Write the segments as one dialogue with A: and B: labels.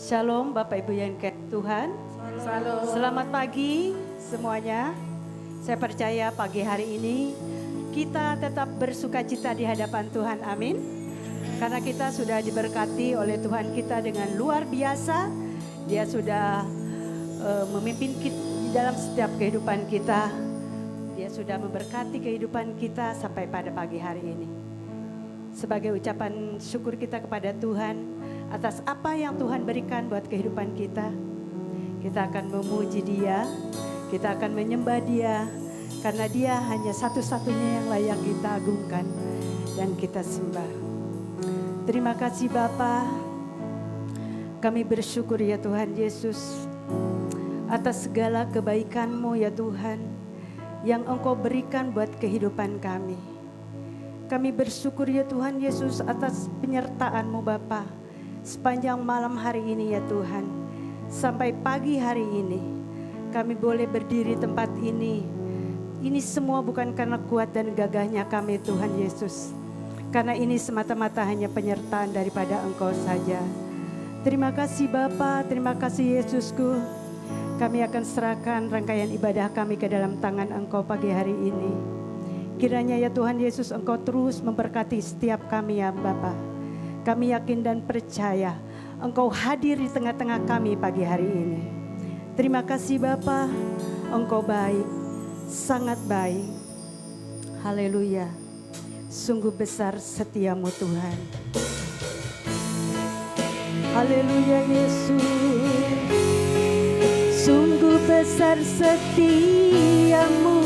A: Shalom Bapak Ibu yang dikasihi Tuhan.
B: Shalom.
A: Selamat pagi semuanya. Saya percaya pagi hari ini kita tetap bersukacita di hadapan Tuhan. Amin. Karena kita sudah diberkati oleh Tuhan kita dengan luar biasa. Dia sudah memimpin kita di dalam setiap kehidupan kita. Dia sudah memberkati kehidupan kita sampai pada pagi hari ini. Sebagai ucapan syukur kita kepada Tuhan atas apa yang Tuhan berikan buat kehidupan kita. Kita akan memuji Dia, kita akan menyembah Dia, karena Dia hanya satu-satunya yang layak kita agungkan dan kita sembah. Terima kasih Bapa, kami bersyukur ya Tuhan Yesus atas segala kebaikan-Mu ya Tuhan yang Engkau berikan buat kehidupan kami. Kami bersyukur ya Tuhan Yesus atas penyertaan-Mu Bapa sepanjang malam hari ini ya Tuhan. Sampai pagi hari ini kami boleh berdiri tempat ini. Ini semua bukan karena kuat dan gagahnya kami Tuhan Yesus. Karena ini semata-mata hanya penyertaan daripada Engkau saja. Terima kasih Bapa, terima kasih Yesusku. Kami akan serahkan rangkaian ibadah kami ke dalam tangan Engkau pagi hari ini. Kiranya ya Tuhan Yesus Engkau terus memberkati setiap kami ya Bapa. Kami yakin dan percaya Engkau hadir di tengah-tengah kami pagi hari ini. Terima kasih Bapa, Engkau baik, sangat baik. Haleluya. Sungguh besar setiamu Tuhan. Haleluya Yesus. Sungguh besar setiamu.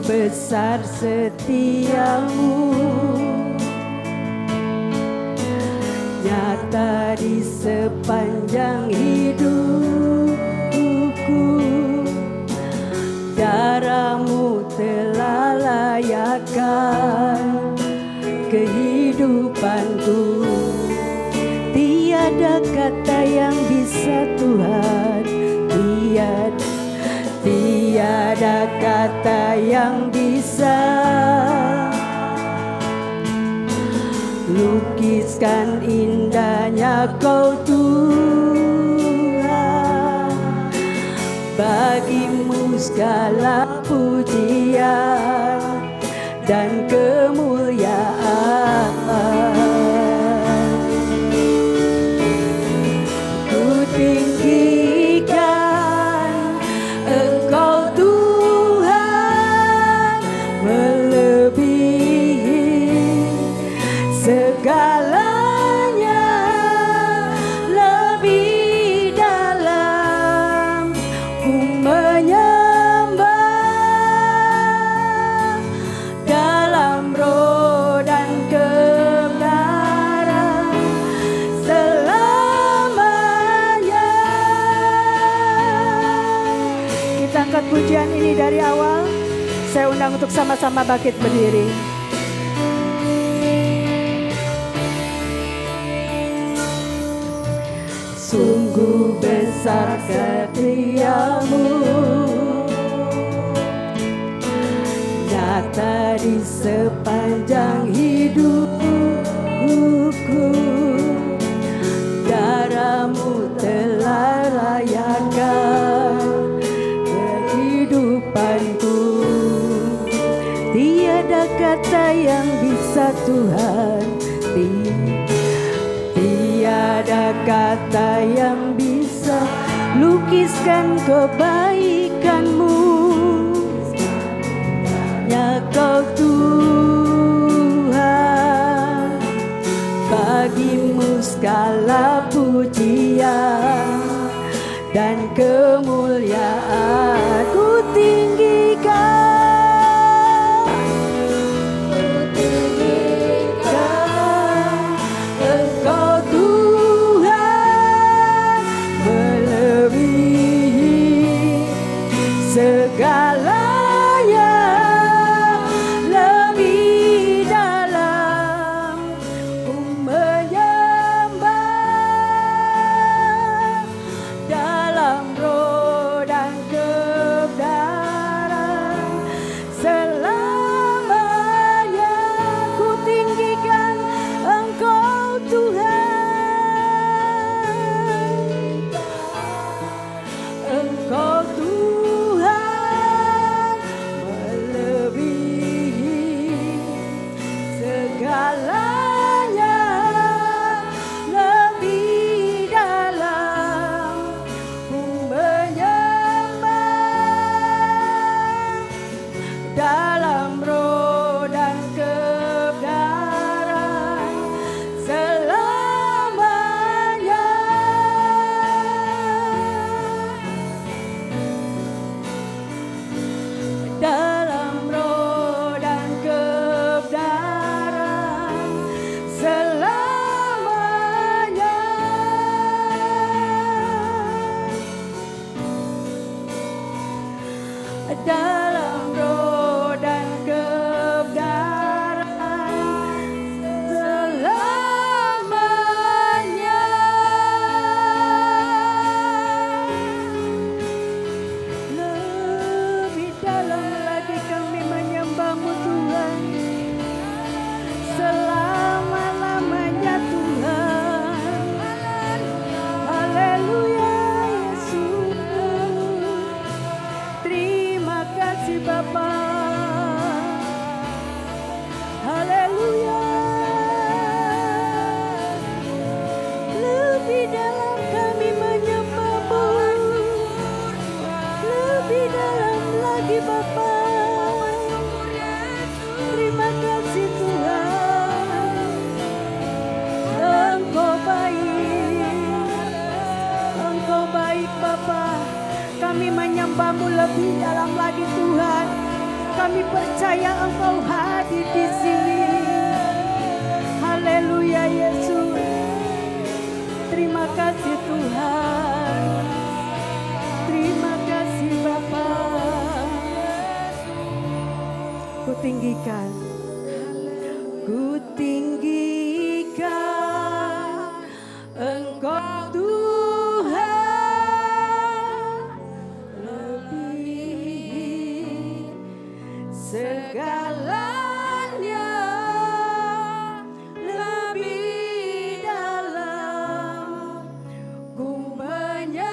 A: Besar setiamu, nyata di sepanjang hidupku. Darah-Mu telah layakkan kehidupanku. Tiada kata yang bisa Tuhan, tiada kata yang bisa lukiskan indahnya Kau Tuhan. Bagi-Mu segala pujian dan kemuliaan. Ku tinggikan Engkau Tuhan, melebihi segalanya, lebih dalam ku menyembah dalam roh dan kebenaran selamanya. Kita angkat pujian ini dari awal. Saya undang untuk sama-sama bangkit berdiri. Sungguh besar setiamu, nyata di sepanjang hidupku. Darah-Mu telah layakkan kehidupanku. Tiada kata yang bisa Tuhan, tiada kata yang bisa lukiskan kebaikan-Mu. Ya Kau Tuhan, bagi-Mu segala pujian dan kemuliaan. Ku tinggikan Engkau Tuhan, melebihi segalanya, Kami percaya Engkau hadir di sini. Haleluya Yesus. Terima kasih Tuhan. Terima kasih Bapa. Ku tinggikan Engkau Tuhan, lebih segalanya, lebih dalam ku menyembah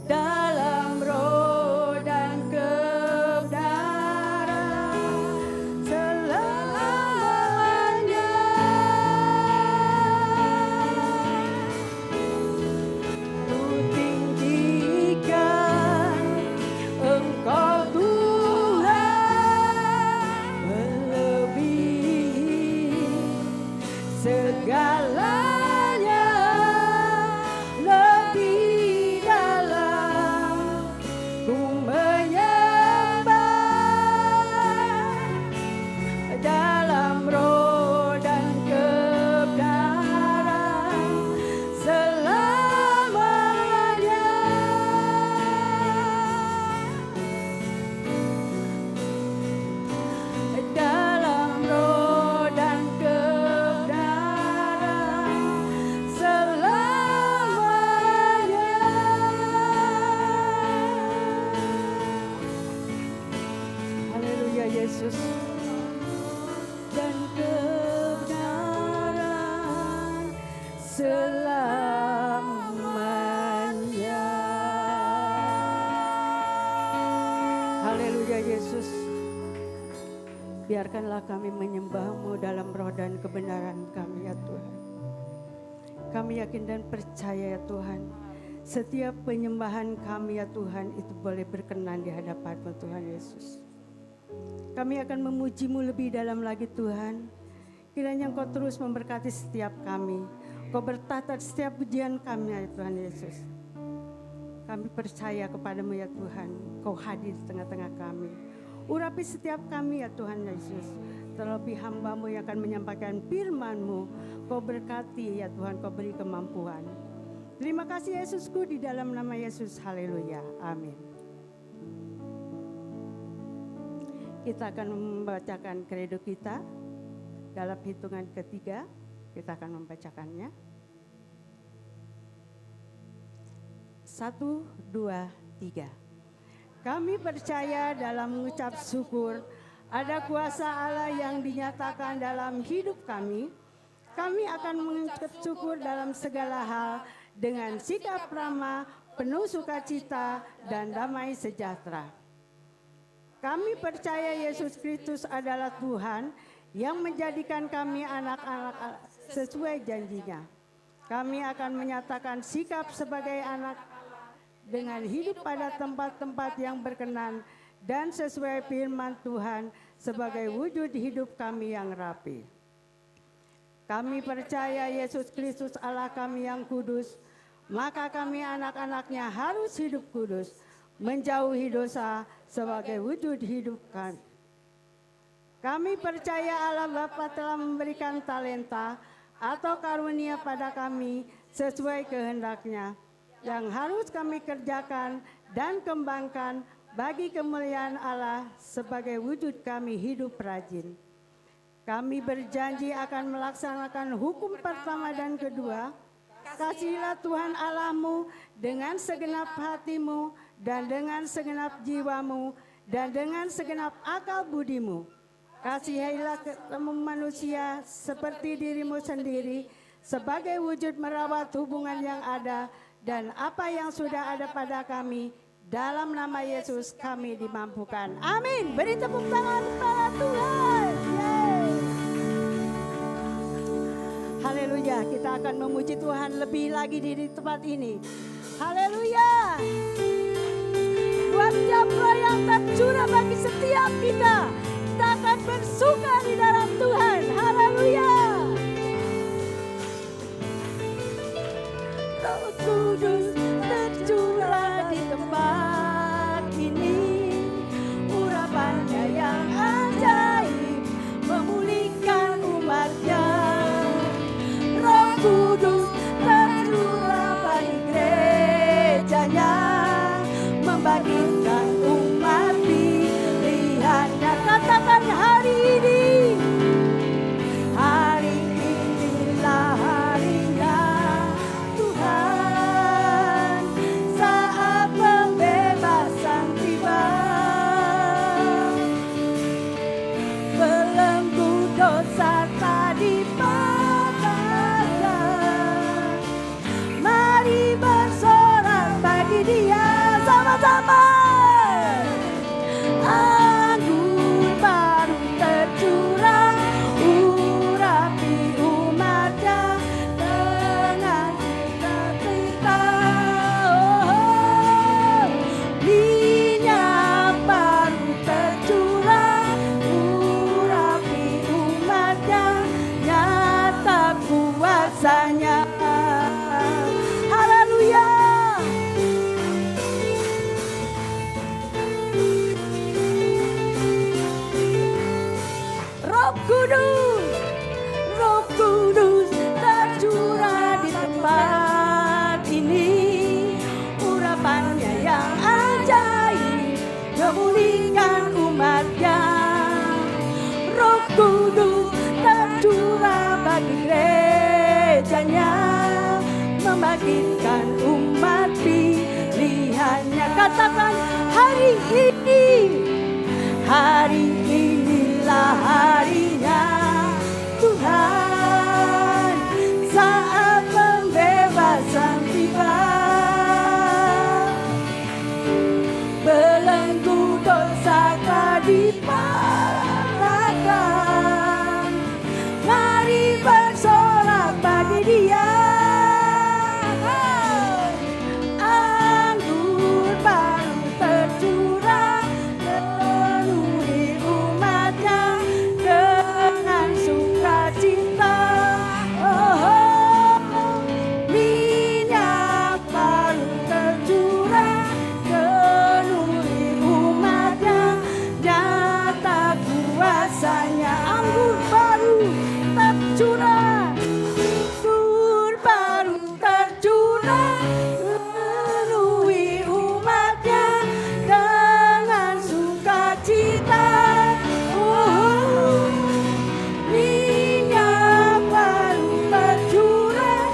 A: dalam roh dan kebenaran selamanya. Ku tinggikan Engkau Tuhan, melebihi segalanya, lebih dalam ku menyembah dalam roh dan kebenaran selamanya. Dalam roh dan kebenaran selamanya. Haleluya Yesus. Dan kebenaran selamanya. Haleluya Yesus. Biarkanlah kami menyembah-Mu dalam roh dan kebenaran kami ya Tuhan. Kami yakin dan percaya ya Tuhan, setiap penyembahan kami ya Tuhan itu boleh berkenan di hadapan-Mu Tuhan Yesus. Kami akan memuji-Mu lebih dalam lagi Tuhan. Kiranya Engkau terus memberkati setiap kami. Engkau bertata setiap pujian kami ya Tuhan Yesus. Kami percaya kepada-Mu ya Tuhan, Engkau hadir di tengah-tengah kami. Urapi setiap kami ya Tuhan Yesus. Terlebih hamba-Mu yang akan menyampaikan firman-Mu. Kau berkati ya Tuhan, Kau beri kemampuan. Terima kasih Yesusku, di dalam nama Yesus. Haleluya. Amin. Kita akan membacakan kredo kita dalam hitungan ketiga. Kita akan membacakannya. 1, 2, 3. Kami percaya dalam mengucap syukur ada kuasa Allah yang dinyatakan dalam hidup kami. Kami akan mengucap syukur dalam segala hal dengan sikap ramah, penuh sukacita dan damai sejahtera. Kami percaya Yesus Kristus adalah Tuhan yang menjadikan kami anak-anak sesuai janjinya. Kami akan menyatakan sikap sebagai anak dengan hidup pada tempat-tempat yang berkenan dan sesuai firman Tuhan sebagai wujud hidup kami yang rapi. Kami percaya Yesus Kristus Allah kami yang kudus, maka kami anak-anaknya harus hidup kudus, menjauhi dosa sebagai wujud hidup kami. Kami percaya Allah Bapa telah memberikan talenta atau karunia pada kami sesuai kehendak-Nya, yang harus kami kerjakan dan kembangkan bagi kemuliaan Allah sebagai wujud kami hidup rajin. Kami berjanji akan melaksanakan hukum pertama dan kedua. Kasihilah Tuhan Allahmu dengan segenap hatimu dan dengan segenap jiwamu dan dengan segenap akal budimu. Kasihilah manusia seperti dirimu sendiri sebagai wujud merawat hubungan yang ada dan apa yang sudah ada pada kami. Dalam nama Yesus kami dimampukan. Amin. Beri tepuk tangan kepada Tuhan. Yeay. Haleluya. Kita akan memuji Tuhan lebih lagi di tempat ini. Haleluya. Buat roh yang tercurah bagi setiap kita. Kita akan bersuka di dalam Tuhan. Haleluya. Roh Kudus tercurah di tempat membangkitkan umat pilihannya. Katakan hari ini, hari inilah harinya Tuhan, saat pembebasan tiba. Belenggu dosa tadi patahkan, mari bersorak bagi Dia sama-sama. Anggur baru tercurah, urapi umatnya dengan sukacita. Oh, minyak baru tercurah, urapi umatnya, nyata kuasanya. Haleluya. Roh Kudus, Roh Kudus tercurah di tempat ini. Urapannya yang ajaib memulihkan umatnya. Roh Kudus tercurah bagi gerejanya, membangkitkan umat pilihannya. Katakan hari ini, hari inilah harinya Tuhan, saat pembebasan tiba. Belenggu dosa tadi patahkan, mari bersorak bagi Dia. Anggur baru tercurah, penuhi umatnya dengan sukacita. Oh, minyak baru tercurah, penuhi umatnya, nyata kuasanya. Anggur baru tercurah, anggur baru tercurah, penuhi umatnya dengan sukacita. Oh, minyak baru tercurah,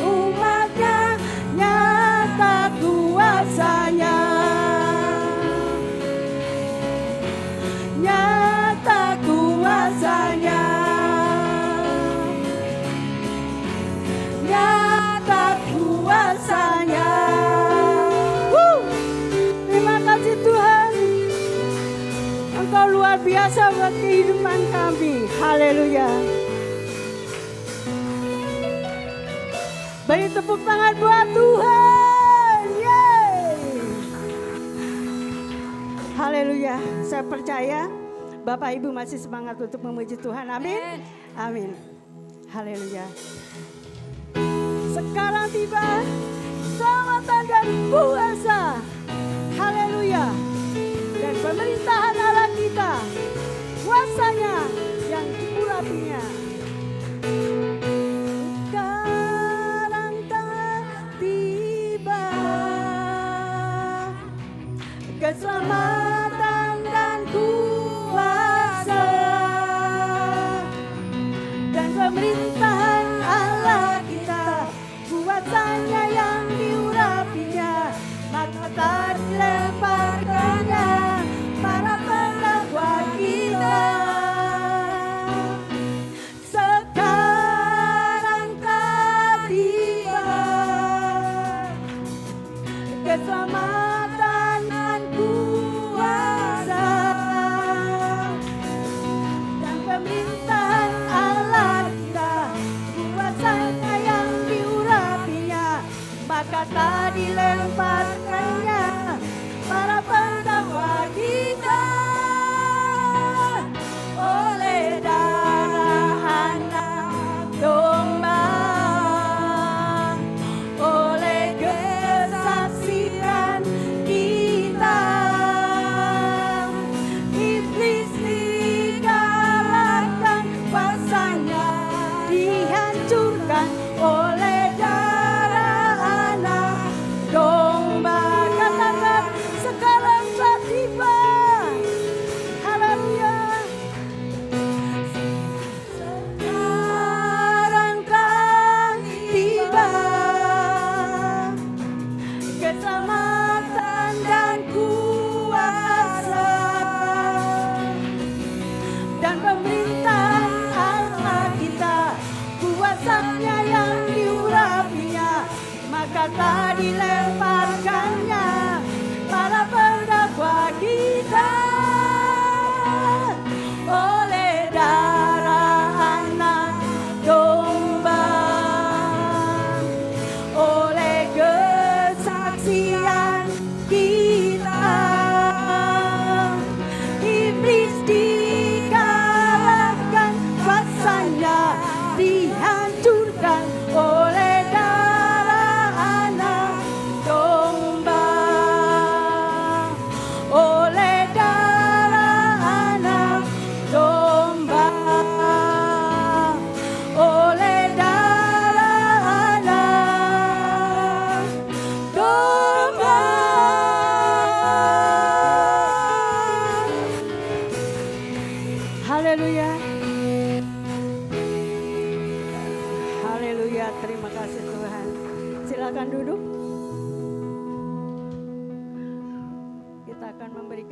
A: umatnya, nyata kuasanya. Nyata kuasanya, nyata kuasanya. Terima kasih Tuhan, Engkau luar biasa buat kehidupan kami. Haleluya. Beri tepuk tangan buat Tuhan. Yeay. Haleluya. Saya percaya Bapak Ibu masih semangat untuk memuji Tuhan. Amin. Amin. Haleluya. Sekarang tiba keselamatan dan kuasa. Haleluya. Dan pemerintahan Allah kita, kuasanya yang diurapinya. Sekarang telah tiba keselamatan dan kuasa, dan pemerintahan Allah kita, kuasanya yang diurapinya. Maka tak dilemparkannya para pendakwa kita. Sekarang telah tiba keselamatan dan kuasa, dan pemerintahan Allah kita, kuasanya yang diurapinya. Maka tak dilemparkannya para pendakwa kita. Oleh darah anak domba, oleh kesaksian kita, iblis dikalahkan, kuasanya dihancurkan oleh darah anak domba.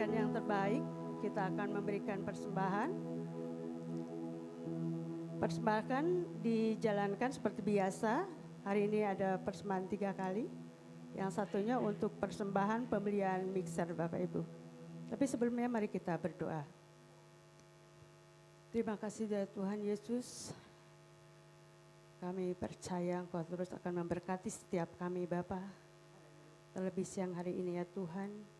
A: memberikan yang terbaik. Kita akan memberikan persembahan. Persembahan dijalankan seperti biasa. Hari ini ada persembahan 3 kali. Yang satunya untuk persembahan pembelian mixer Bapak Ibu. Tapi sebelumnya mari kita berdoa. Terima kasih ya Tuhan Yesus. Kami percaya Engkau terus akan memberkati setiap kami Bapa. Terlebih siang hari ini ya Tuhan.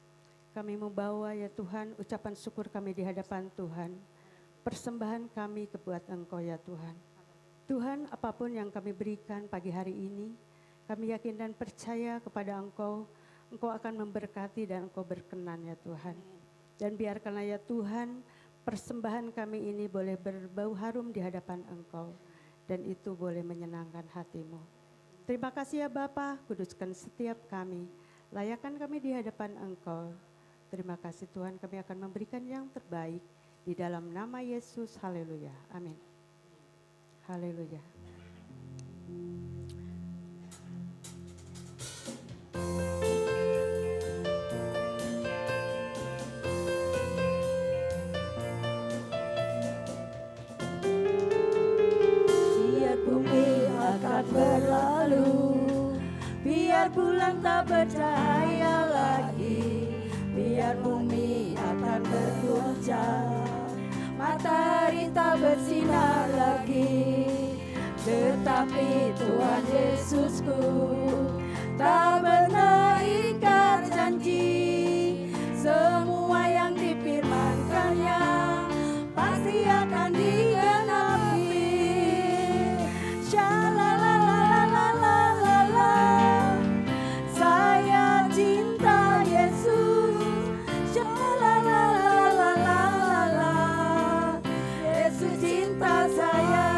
A: Kami membawa ya Tuhan ucapan syukur kami di hadapan Tuhan. Persembahan kami kebuat Engkau ya Tuhan. Tuhan, apapun yang kami berikan pagi hari ini, kami yakin dan percaya kepada Engkau, Engkau akan memberkati dan Engkau berkenan ya Tuhan. Dan biarkanlah ya Tuhan, persembahan kami ini boleh berbau harum di hadapan Engkau, dan itu boleh menyenangkan hati-Mu. Terima kasih ya Bapa, kuduskan setiap kami, layakan kami di hadapan Engkau. Terima kasih Tuhan, kami akan memberikan yang terbaik di dalam nama Yesus. Haleluya. Amin. Haleluya.
B: Biar bumi akan berlalu, biar bulan tak bercahaya lagi, biar bumi akan bergoncang, matahari tak bersinar lagi. Tetapi Tuhan Yesusku tak pernah ingkar janji. Semua yang difirmankannya pasti akan digenapi. Shalalalalalalalala, saya cinta Yesus. Shalalalalalalalala, Yesus cinta saya.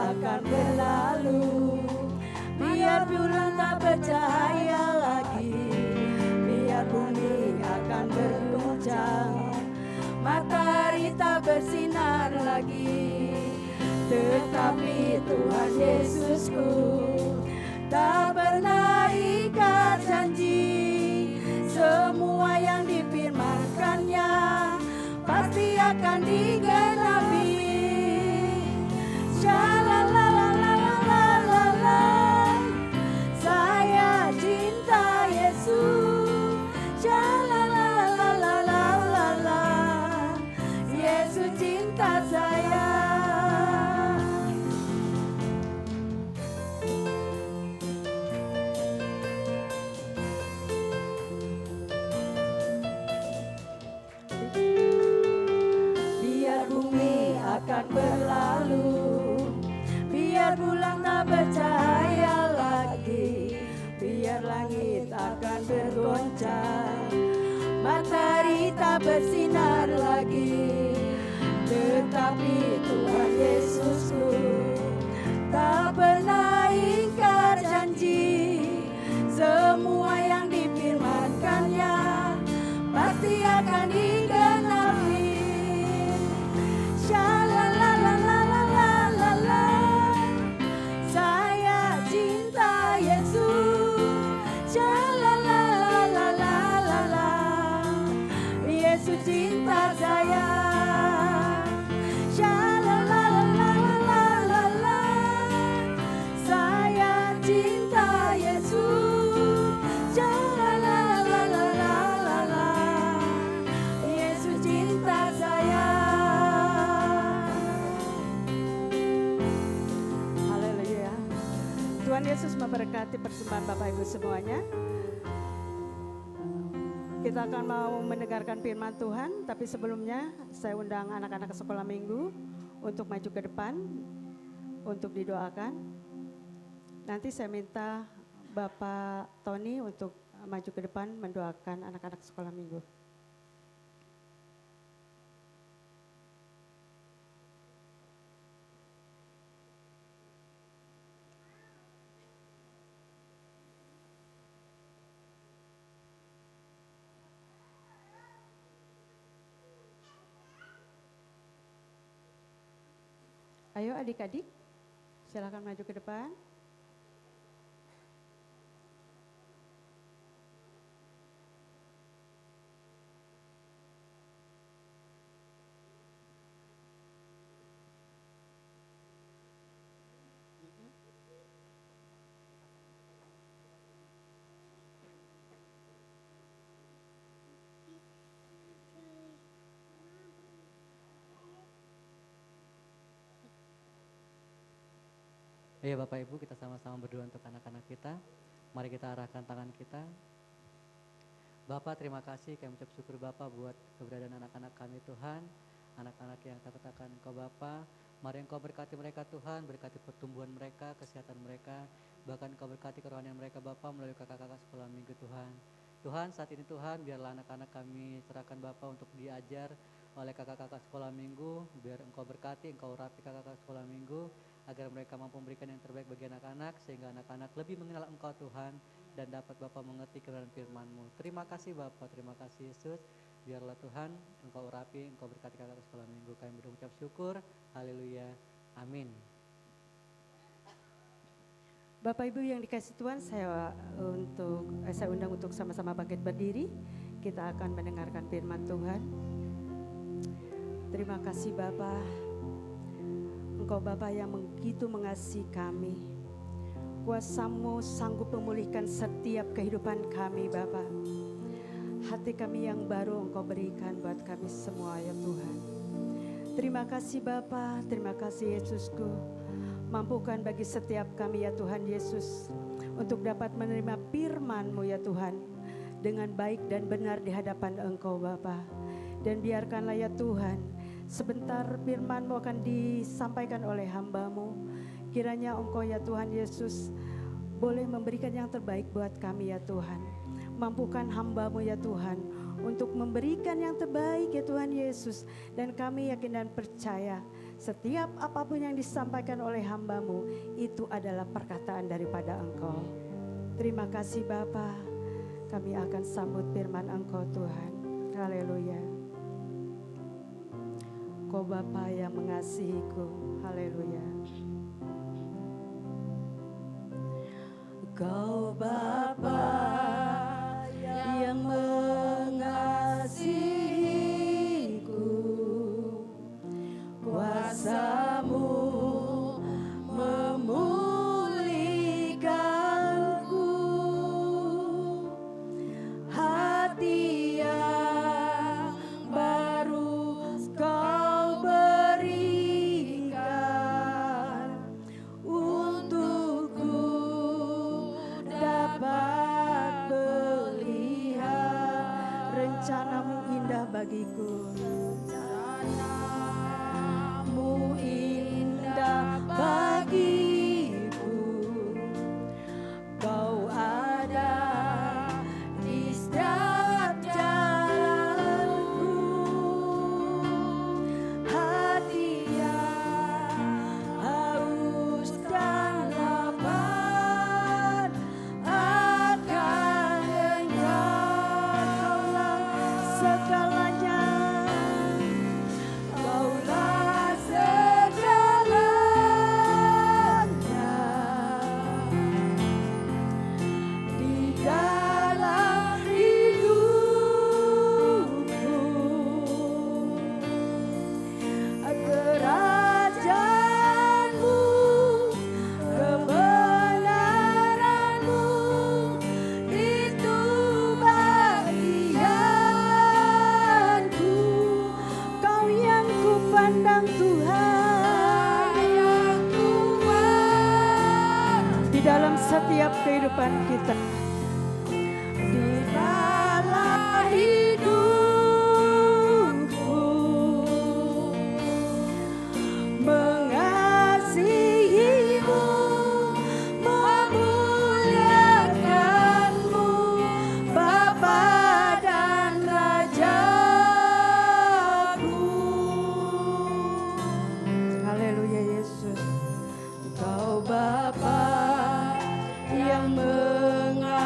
B: Akan berlalu, biar bulan tak bercahaya lagi, biar bumi akan bergoncang, matahari tak bersinar lagi. Tetapi Tuhan Yesusku tak pernah ingkar janji. Semua yang difirmankannya pasti akan digenapi. Shalalalalalalalala, saya cinta Yesus. Shalalalalalalalala, Yesus cinta saya. Biar bumi akan berlalu, biar bulan tak bercahaya lagi, biar langit akan bergoncang, matahari tak bersinar lagi. Tetapi Tuhan Yesusku tak pernah ingkar janji. Semua yang difirmankannya pasti akan digenapi. Shalalalalalalalala, saya cinta Yesus. Shalalalalala, Yesus cinta saya. Shalalalalala, saya cinta Yesus. Shalalalalala, Yesus cinta saya.
A: Tuhan Yesus memberkati persembahan Bapak Ibu semuanya. Kita akan mau mendengarkan firman Tuhan, tapi sebelumnya saya undang anak-anak sekolah minggu untuk maju ke depan, untuk didoakan. Nanti saya minta Bapak Tony untuk maju ke depan mendoakan anak-anak sekolah minggu. Ayo adik-adik, silakan maju ke depan.
C: Ayo Bapak Ibu, kita sama-sama berdoa untuk anak-anak kita. Mari kita arahkan tangan kita. Bapak, terima kasih, kami ucap syukur Bapak buat keberadaan anak-anak kami Tuhan. Anak-anak yang takut akan Engkau Bapa. Mari Engkau berkati mereka Tuhan, berkati pertumbuhan mereka, kesehatan mereka. Bahkan Engkau berkati kerohanian mereka Bapa melalui kakak-kakak sekolah minggu Tuhan. Tuhan, saat ini Tuhan, biarlah anak-anak kami serahkan Bapa untuk diajar oleh kakak-kakak sekolah minggu. Biar Engkau berkati, Engkau urapi kakak-kakak sekolah minggu, agar mereka mampu memberikan yang terbaik bagi anak-anak, sehingga anak-anak lebih mengenal Engkau Tuhan, dan dapat Bapa mengerti kebenaran firman-Mu. Terima kasih Bapa, terima kasih Yesus. Biarlah Tuhan Engkau urapi, Engkau berkati kakak sekolah minggu. Kami berucap syukur, haleluya, amin.
A: Bapak Ibu yang dikasih Tuhan, saya undang untuk sama-sama bangkit berdiri. Kita akan mendengarkan firman Tuhan. Terima kasih Bapa. Engkau Bapa yang begitu mengasihi kami. Kuasa-Mu sanggup memulihkan setiap kehidupan kami Bapa. Hati kami yang baru Engkau berikan buat kami semua ya Tuhan. Terima kasih Bapa, terima kasih Yesusku. Mampukan bagi setiap kami ya Tuhan Yesus, untuk dapat menerima firman-Mu ya Tuhan, dengan baik dan benar di hadapan Engkau Bapa. Dan biarkanlah ya Tuhan, sebentar firman-Mu akan disampaikan oleh hamba-Mu. Kiranya Engkau ya Tuhan Yesus boleh memberikan yang terbaik buat kami ya Tuhan. Mampukan hamba-Mu ya Tuhan untuk memberikan yang terbaik ya Tuhan Yesus. Dan kami yakin dan percaya setiap apapun yang disampaikan oleh hamba-Mu itu adalah perkataan daripada Engkau. Terima kasih Bapa. Kami akan sambut firman Engkau Tuhan. Haleluya. Kau Bapa yang mengasihiku. Haleluya. Kau Bapa yang mengasihiku, kuasa-Mu memulihkanku, hati yang baru Kau berikan, untukku dapat melihat rencana-Mu indah bagiku. Rencana-Mu indah bagiku. Kau ada di setiap jalanku. Hati yang haus dan lapar akan Engkau. Kaulah segalanya. Kaulah segalanya di dalam hidupku. Kerajaan-Mu, kebenaran-Mu, itu bagianku. Kau yang kupandang Tuhan, yang kuat di dalam setiap kehidupan kita. Di dalam hidupku, mengasihi-Mu, memuliakan-Mu, Bapa dan Rajaku. Haleluya Yesus. Kau Bapa yang mengasihiku,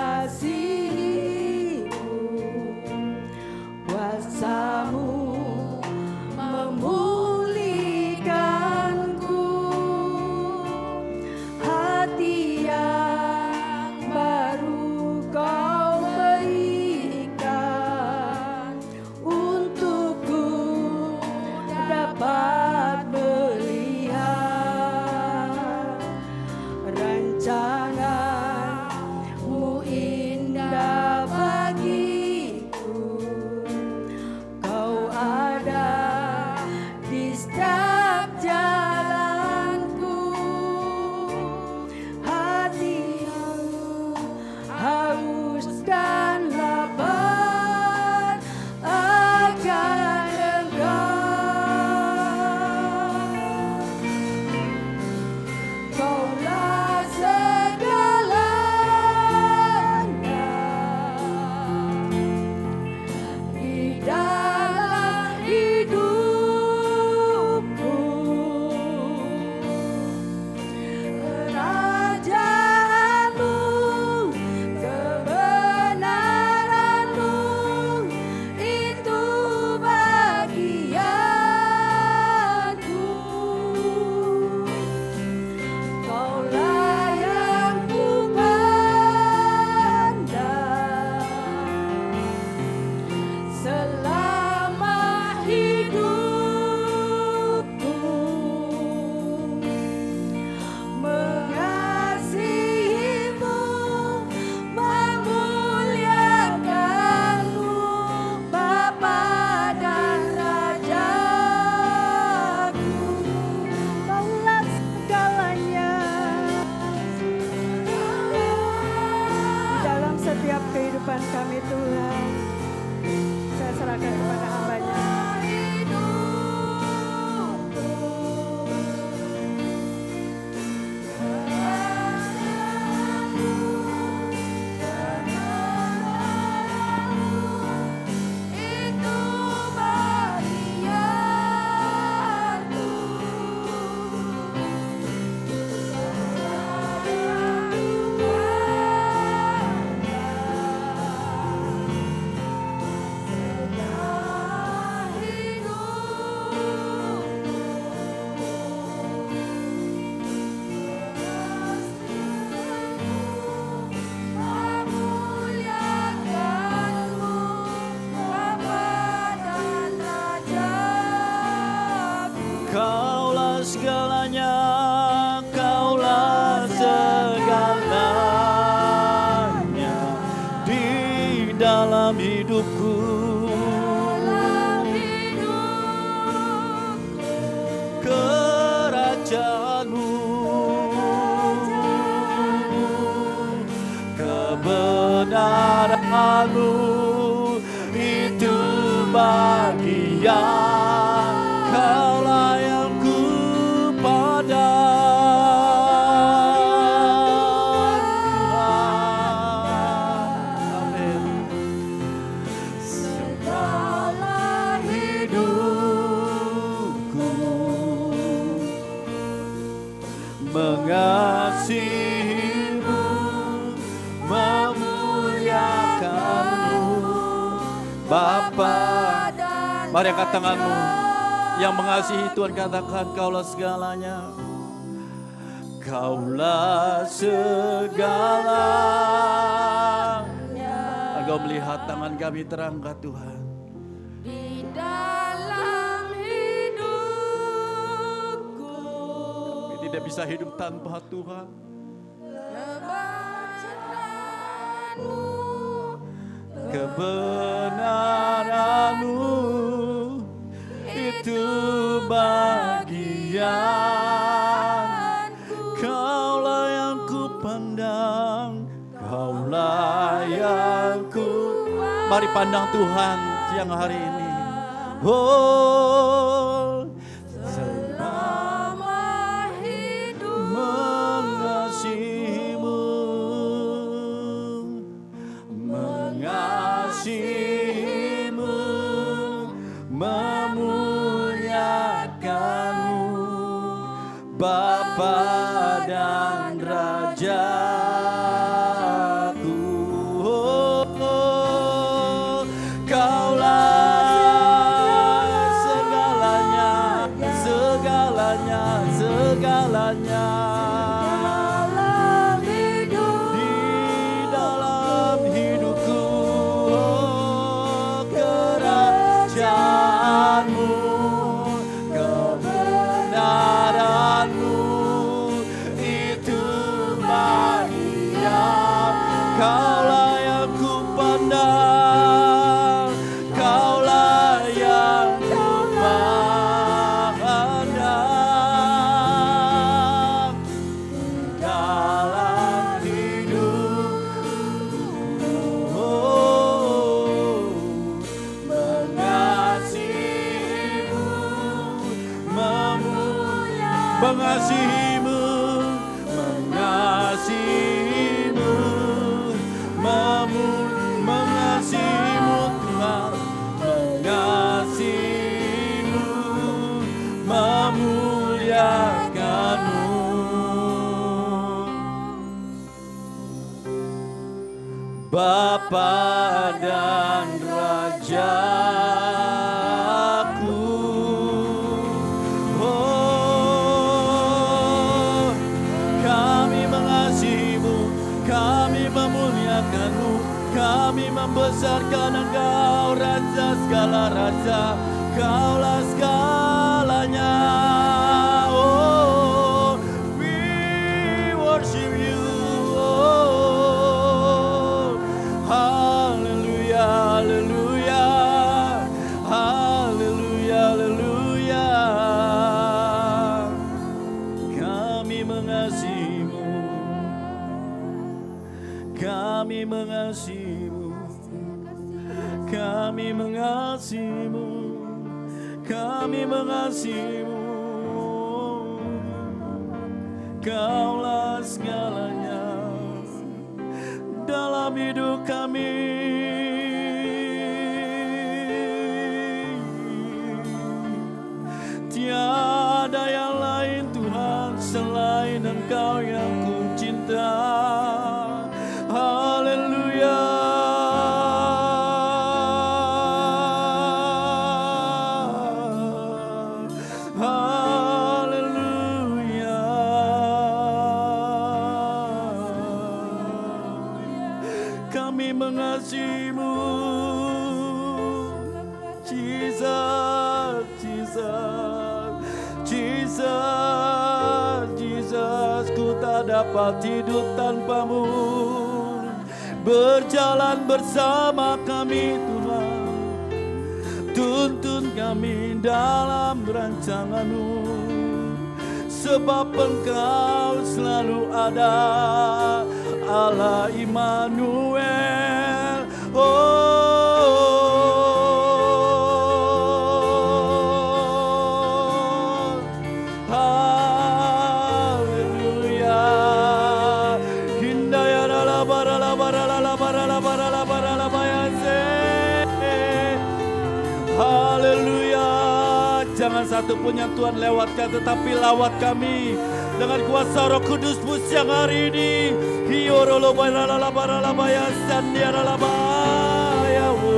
A: limpahkan kepada hambanya.
D: Kaulah segalanya, Kaulah segalanya di dalam hidupku. Kerajaanmu, kebenaranmu itu bagian. Kaulah yang ku pandang, Tuhan. Amin. Segala hidupku mengasihimu, memuliakanmu, Bapa. Mari angkat tanganmu. Yang mengasihi Tuhan katakan, Kaulah segalanya. Kaulah segalanya. Engkau melihat tangan kami terangkat Tuhan.
B: Di dalam hidupku
D: Kami tidak bisa hidup tanpa Tuhan. Kebenaranmu itu bagian. Kaulah yang ku pandang, Kaulah yang ku. Mari pandang Tuhan siang hari ini. Oh, selama hidup mengasihimu, mengasihimu, memuliakanmu, Bapa dan Rajaku. Oh, Kaulah segalanya, segalanya, segalanya. Di dalam hidupku, oh, kerajaanmu, kebenaranmu itu bagian. Kaulah yang ku pandang, Kaulah yang ku pandang. Dalam hidupku, oh, mengasihimu, mengasihimu, mengasihimu, mengasihimu Tuhan, mengasihimu, memuliakanmu, Bapa dan Rajaku. Oh, kami mengasihimu, kami memuliakanmu, kami membesarkan Engkau, Raja segala raja. Kaulah segalanya. Oh, we worship you. Oh, hallelujah, hallelujah, hallelujah, hallelujah. Kami mengasihimu, kami mengasihimu, kami mengasihimu. mengasihimu, kami mengasihimu. Kaulah segalanya dalam hidup kami. Tiada yang lain Tuhan selain Engkau yang ku cinta. Haleluya. Haleluya. Kami mengasihimu, Jesus, Jesus, Jesus, Jesus. Ku tak dapat hidup tanpamu. Berjalan bersama kami Tuhan, tuntun kami dalam rancangan-Mu, sebab Engkau selalu ada, Allah Immanuel. Haleluya. Hindaya la bara la bara la bara la bara la bara la bayase. Haleluya. Jangan satu pun yang Tuhan lewatkan, tetapi lawat kami dengan kuasa Roh Kudus-Mu siang hari ini. Hiorolo bara la bara la bayase ndiara la baya wo.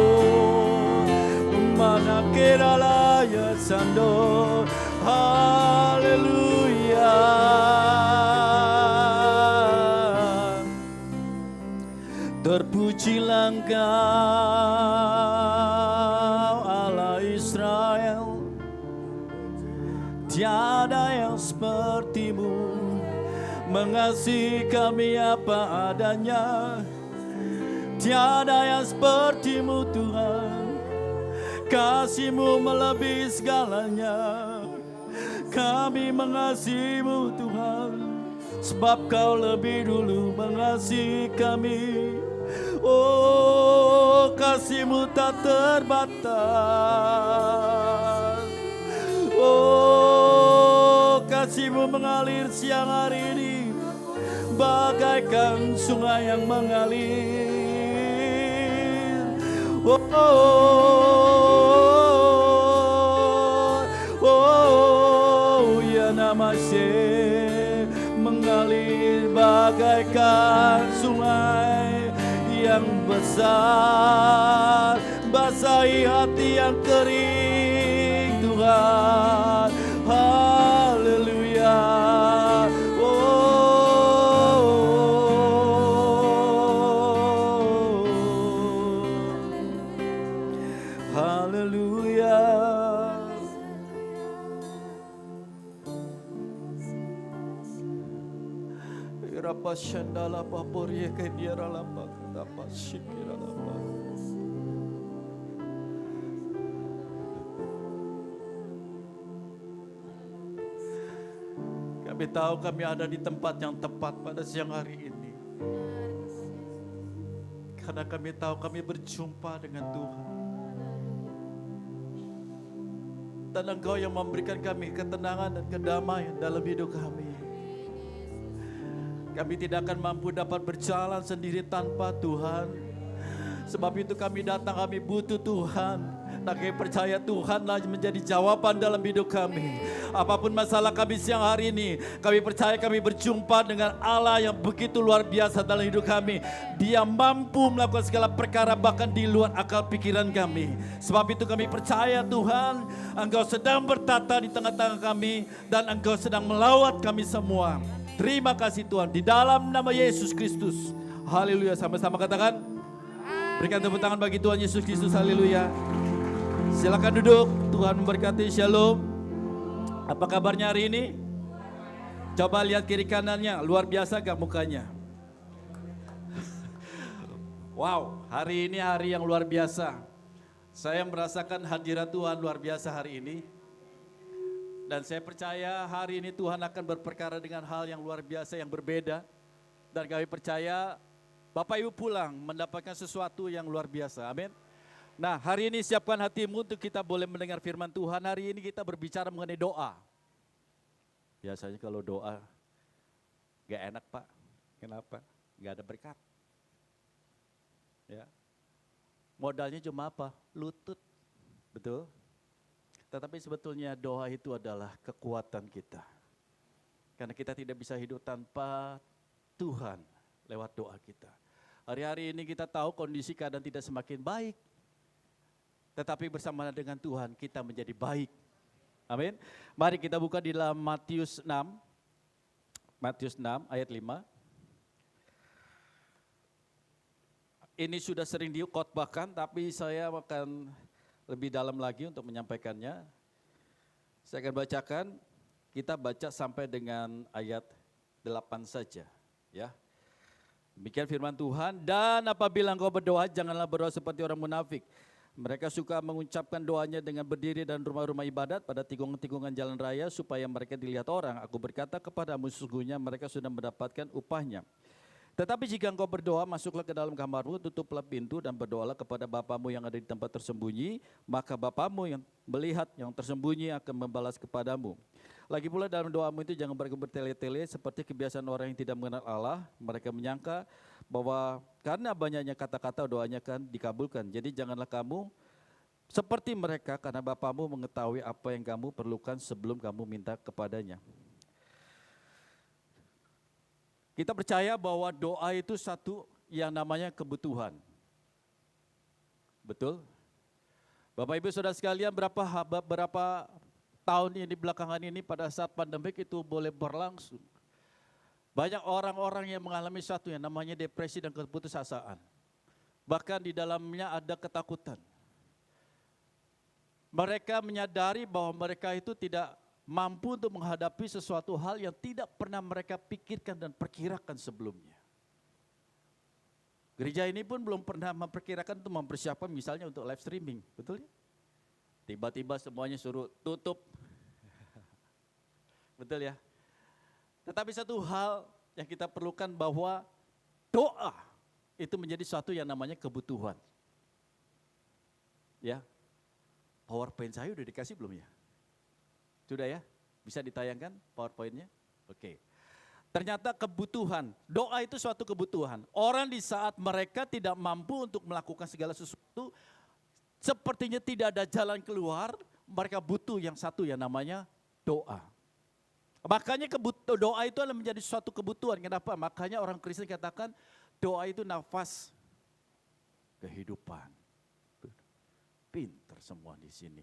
D: Mana kira la ya sando. Haleluya. Terpujilah Engkau Allah Israel, tiada yang seperti-Mu, mengasihi kami apa adanya. Tiada yang seperti-Mu Tuhan, kasih-Mu melebihi segalanya. Kami mengasihi-Mu Tuhan, sebab Kau lebih dulu mengasihi kami. Oh, kasih-Mu tak terbatas. Oh, kasih-Mu mengalir siang hari ini bagaikan sungai yang mengalir. Oh, oh, oh, ya namasih mengalir bagaikan sungai yang besar, basahi hati yang kering Tuhan. Haleluya. Haleluya. Rapa shandala paporie ke diara lapa dapat sikira lapa. Kami tahu kami ada di tempat yang tepat pada siang hari ini. Karena kami tahu kami berjumpa dengan Tuhan. Dan Engkau yang memberikan kami ketenangan dan kedamaian dalam hidup kami. Kami tidak akan mampu dapat berjalan sendiri tanpa Tuhan. Sebab itu kami datang, kami butuh Tuhan. Dan kami percaya Tuhanlah menjadi jawaban dalam hidup kami. Apapun masalah kami siang hari ini, kami percaya kami berjumpa dengan Allah yang begitu luar biasa dalam hidup kami. Dia mampu melakukan segala perkara bahkan di luar akal pikiran kami. Sebab itu kami percaya Tuhan, Engkau sedang bertata di tengah-tengah kami dan Engkau sedang melawat kami semua. Terima kasih Tuhan, di dalam nama Yesus Kristus. Haleluya, sama-sama katakan. Berikan tepuk tangan bagi Tuhan Yesus Kristus, haleluya. Silakan duduk, Tuhan memberkati, shalom. Apa kabarnya hari ini? Coba lihat kiri kanannya, luar biasa gak mukanya? Wow, hari ini hari yang luar biasa. Saya merasakan hadirat Tuhan luar biasa hari ini. Dan saya percaya hari ini Tuhan akan berperkara dengan hal yang luar biasa, yang berbeda. Dan kami percaya Bapak Ibu pulang mendapatkan sesuatu yang luar biasa. Amin. Nah, hari ini siapkan hatimu untuk kita boleh mendengar firman Tuhan. Hari ini kita berbicara mengenai doa. Biasanya kalau doa gak enak Pak. Kenapa? Gak ada berkat. Ya. Modalnya cuma apa? Lutut. Betul? Tetapi sebetulnya doa itu adalah kekuatan kita. Karena kita tidak bisa hidup tanpa Tuhan lewat doa kita. Hari-hari ini kita tahu kondisi keadaan tidak semakin baik. Tetapi bersama dengan Tuhan kita menjadi baik. Amin. Mari kita buka di dalam Matius 6. Matius 6 ayat 5. Ini sudah sering dikhotbahkan, tapi saya akan lebih dalam lagi untuk menyampaikannya. Saya akan bacakan, kita baca sampai dengan ayat 8 saja. Ya. Demikian firman Tuhan, dan apabila engkau berdoa, janganlah berdoa seperti orang munafik. Mereka suka mengucapkan doanya dengan berdiri dan rumah-rumah ibadat pada tikungan-tikungan jalan raya supaya mereka dilihat orang. Aku berkata kepadamu, sesungguhnya mereka sudah mendapatkan upahnya. Tetapi jika engkau berdoa, masuklah ke dalam kamarmu, tutuplah pintu dan berdoalah kepada Bapamu yang ada di tempat tersembunyi, maka Bapamu yang melihat yang tersembunyi akan membalas kepadamu. Lagi pula dalam doamu itu jangan bertele-tele seperti kebiasaan orang yang tidak mengenal Allah. Mereka menyangka bahwa karena banyaknya kata-kata doanya kan dikabulkan. Jadi janganlah kamu seperti mereka, karena Bapamu mengetahui apa yang kamu perlukan sebelum kamu minta kepadanya. Kita percaya bahwa doa itu satu yang namanya kebutuhan. Betul? Bapak Ibu Saudara sekalian, berapa tahun ini belakangan ini pada saat pandemik itu boleh berlangsung. Banyak orang-orang yang mengalami satu yang namanya depresi dan keputusasaan. Bahkan di dalamnya ada ketakutan. Mereka menyadari bahwa mereka itu tidak mampu untuk menghadapi sesuatu hal yang tidak pernah mereka pikirkan dan perkirakan sebelumnya. Gereja ini pun belum pernah memperkirakan untuk mempersiapkan misalnya untuk live streaming, betul ya? Tiba-tiba semuanya suruh tutup. Betul ya? Tetapi satu hal yang kita perlukan bahwa doa itu menjadi suatu yang namanya kebutuhan. Ya. PowerPoint saya udah dikasih belum ya? Sudah ya? Bisa ditayangkan PowerPoint-nya? Oke. Ternyata kebutuhan, doa itu suatu kebutuhan. Orang di saat mereka tidak mampu untuk melakukan segala sesuatu, sepertinya tidak ada jalan keluar, mereka butuh yang satu yang namanya doa. Makanya doa itu adalah menjadi suatu kebutuhan. Kenapa? Makanya orang Kristen katakan doa itu nafas kehidupan. Pinter semua di sini.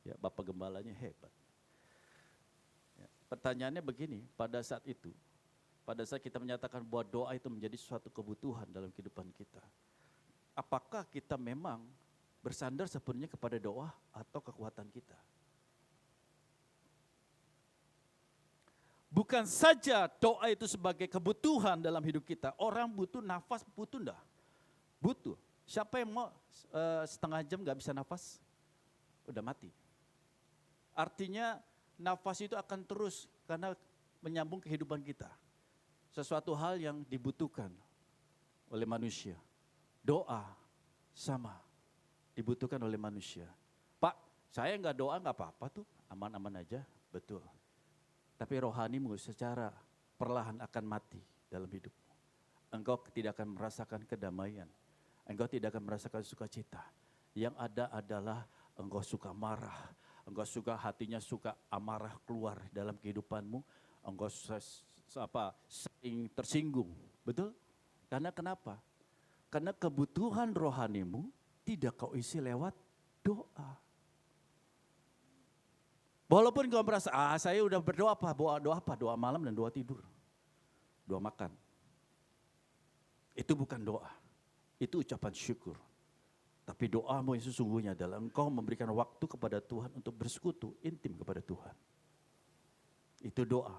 D: Ya, Bapak Gembalanya hebat. Pertanyaannya begini, pada saat kita menyatakan bahwa doa itu menjadi suatu kebutuhan dalam kehidupan kita, apakah kita memang bersandar sepenuhnya kepada doa atau kekuatan kita? Bukan saja doa itu sebagai kebutuhan dalam hidup kita, orang butuh nafas, butuh enggak? Butuh. Siapa yang mau setengah jam gak bisa nafas? Udah mati. Artinya nafas itu akan terus karena menyambung kehidupan kita. Sesuatu hal yang dibutuhkan oleh manusia. Doa sama dibutuhkan oleh manusia. Pak, saya nggak doa nggak apa-apa tuh, aman-aman aja, betul. Tapi rohanimu secara perlahan akan mati dalam hidupmu. Engkau tidak akan merasakan kedamaian. Engkau tidak akan merasakan sukacita. Yang ada adalah engkau suka marah. Engkau suka hatinya suka amarah keluar dalam kehidupanmu. Engkau sering tersinggung. Betul? Karena kenapa? Karena kebutuhan rohanimu tidak kau isi lewat doa. Walaupun kau merasa, saya udah berdoa apa? Doa apa? Doa malam dan doa tidur. Doa makan. Itu bukan doa. Itu ucapan syukur. Tapi doamu yang sesungguhnya adalah engkau memberikan waktu kepada Tuhan untuk bersekutu intim kepada Tuhan. Itu doa.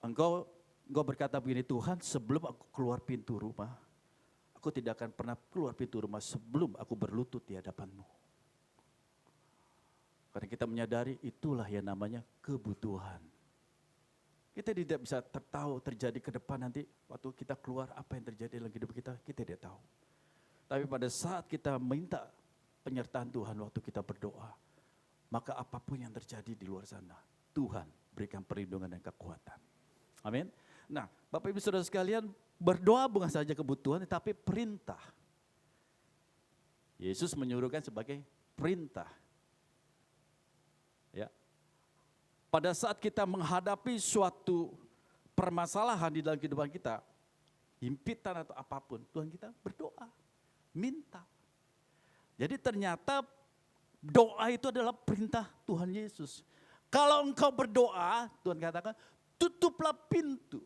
D: Engkau berkata begini, Tuhan, sebelum aku keluar pintu rumah, aku tidak akan pernah keluar pintu rumah sebelum aku berlutut di hadapan-Mu. Karena kita menyadari itulah yang namanya kebutuhan. Kita tidak bisa tahu terjadi ke depan nanti waktu kita keluar apa yang terjadi dalam hidup kita, kita tidak tahu. Tapi pada saat kita minta penyertaan Tuhan waktu kita berdoa, maka apapun yang terjadi di luar sana, Tuhan berikan perlindungan dan kekuatan. Amin. Nah, Bapak Ibu Saudara sekalian, berdoa bukan saja kebutuhan, tetapi perintah. Yesus menyuruhkan sebagai perintah. Ya. Pada saat kita menghadapi suatu permasalahan di dalam kehidupan kita, himpitan atau apapun, Tuhan kita berdoa, minta. Jadi ternyata doa itu adalah perintah Tuhan Yesus. Kalau engkau berdoa, Tuhan katakan, tutuplah pintu.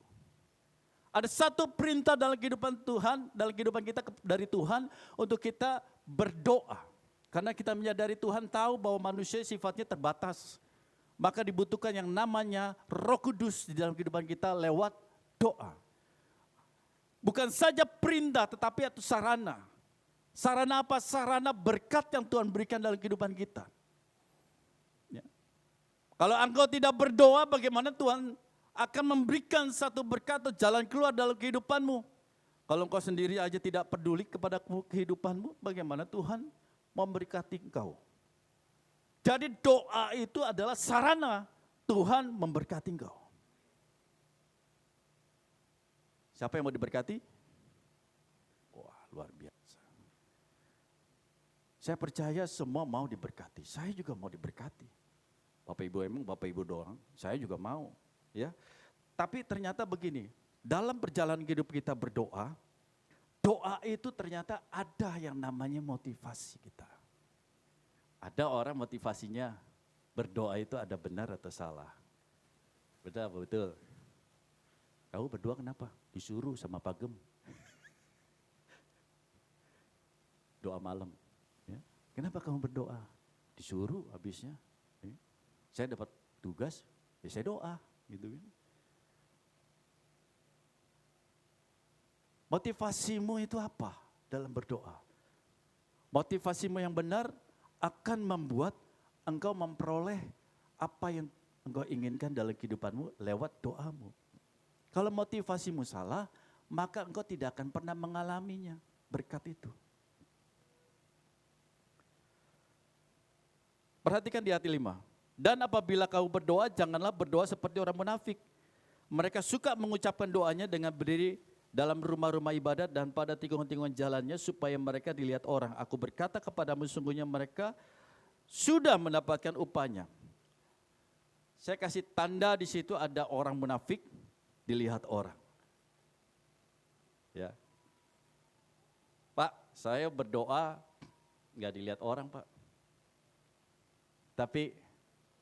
D: Ada satu perintah dalam kehidupan Tuhan, dalam kehidupan kita dari Tuhan untuk kita berdoa. Karena kita menyadari Tuhan tahu bahwa manusia sifatnya terbatas. Maka dibutuhkan yang namanya Roh Kudus di dalam kehidupan kita lewat doa. Bukan saja perintah tetapi itu sarana. Sarana apa? Sarana berkat yang Tuhan berikan dalam kehidupan kita. Ya. Kalau engkau tidak berdoa, bagaimana Tuhan akan memberikan satu berkat atau jalan keluar dalam kehidupanmu? Kalau engkau sendiri aja tidak peduli kepada kehidupanmu, bagaimana Tuhan memberkati engkau? Jadi doa itu adalah sarana Tuhan memberkati engkau. Siapa yang mau diberkati? Wah, luar biasa. Saya percaya semua mau diberkati. Saya juga mau diberkati. Bapak Ibu emang Bapak Ibu doang, saya juga mau. Ya, tapi ternyata begini, dalam perjalanan hidup kita berdoa, doa itu ternyata ada yang namanya motivasi kita. Ada orang motivasinya berdoa itu ada benar atau salah. Betul apa betul? Kamu berdoa kenapa? Disuruh sama Pak Gem. Doa malam. Ya. Kenapa kamu berdoa? Disuruh habisnya. Ya. Saya dapat tugas, ya saya doa. Gitu kan. Motivasimu itu apa dalam berdoa? Motivasimu yang benar akan membuat engkau memperoleh apa yang engkau inginkan dalam kehidupanmu lewat doamu. Kalau motivasimu salah, maka engkau tidak akan pernah mengalaminya, berkat itu. Perhatikan di ayat 5. Dan apabila kau berdoa, janganlah berdoa seperti orang munafik. Mereka suka mengucapkan doanya dengan berdiri dalam rumah-rumah ibadat dan pada tikungan-tikungan jalannya supaya mereka dilihat orang. Aku berkata kepadamu, sungguhnya mereka sudah mendapatkan upahnya. Saya kasih tanda di situ ada orang munafik, dilihat orang. Ya. Pak, saya berdoa nggak dilihat orang, Pak. Tapi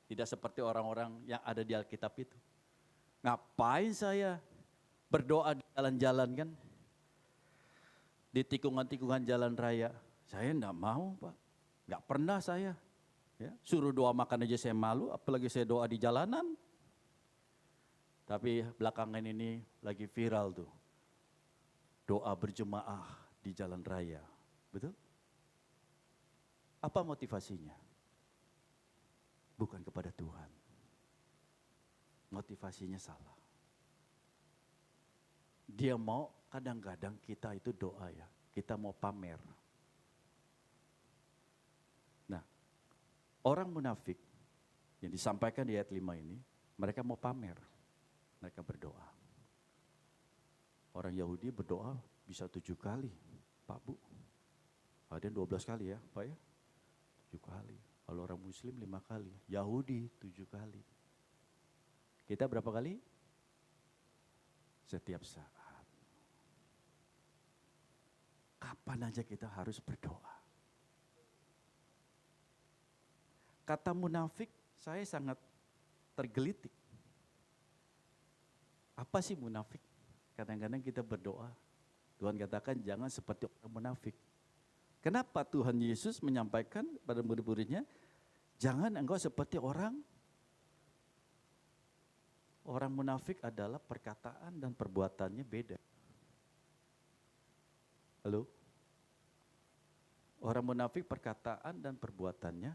D: tidak seperti orang-orang yang ada di Alkitab itu. Ngapain saya berdoa di jalan-jalan kan? Di tikungan-tikungan jalan raya. Saya enggak mau, Pak. Enggak pernah saya. Ya, suruh doa makan aja saya malu, apalagi saya doa di jalanan. Tapi belakangan ini lagi viral tuh. Doa berjemaah di jalan raya. Betul? Apa motivasinya? Bukan kepada Tuhan. Motivasinya salah. Dia mau, kadang-kadang kita itu doa ya, kita mau pamer. Nah, orang munafik yang disampaikan di ayat 5 ini, mereka mau pamer, mereka berdoa. Orang Yahudi berdoa bisa 7 kali, Pak Bu. Ada yang 12 kali ya, Pak ya? 7 kali. Kalau orang Muslim 5 kali, Yahudi 7 kali. Kita berapa kali? Setiap saat. Kapan aja kita harus berdoa. Kata munafik, saya sangat tergelitik. Apa sih munafik? Kadang-kadang kita berdoa, Tuhan katakan jangan seperti orang munafik. Kenapa Tuhan Yesus menyampaikan pada murid-muridnya, jangan engkau seperti orang munafik adalah perkataan dan perbuatannya beda. Halo? Orang munafik perkataan dan perbuatannya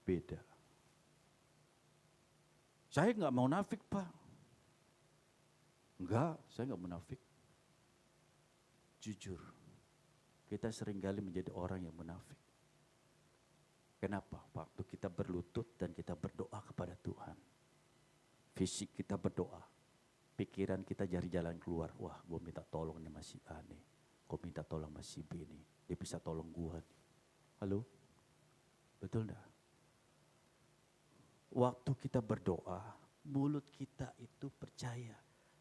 D: beda. Saya enggak mau munafik, Pak. Enggak, saya enggak munafik. Jujur. Kita seringkali menjadi orang yang munafik. Kenapa? Waktu kita berlutut dan kita berdoa kepada Tuhan. Fisik kita berdoa. Pikiran kita cari jalan keluar. Wah, gue minta tolong nih masih A nih. Gue minta tolong masih B nih. Dia bisa tolong gue nih. Halo? Betul enggak? Waktu kita berdoa, mulut kita itu percaya.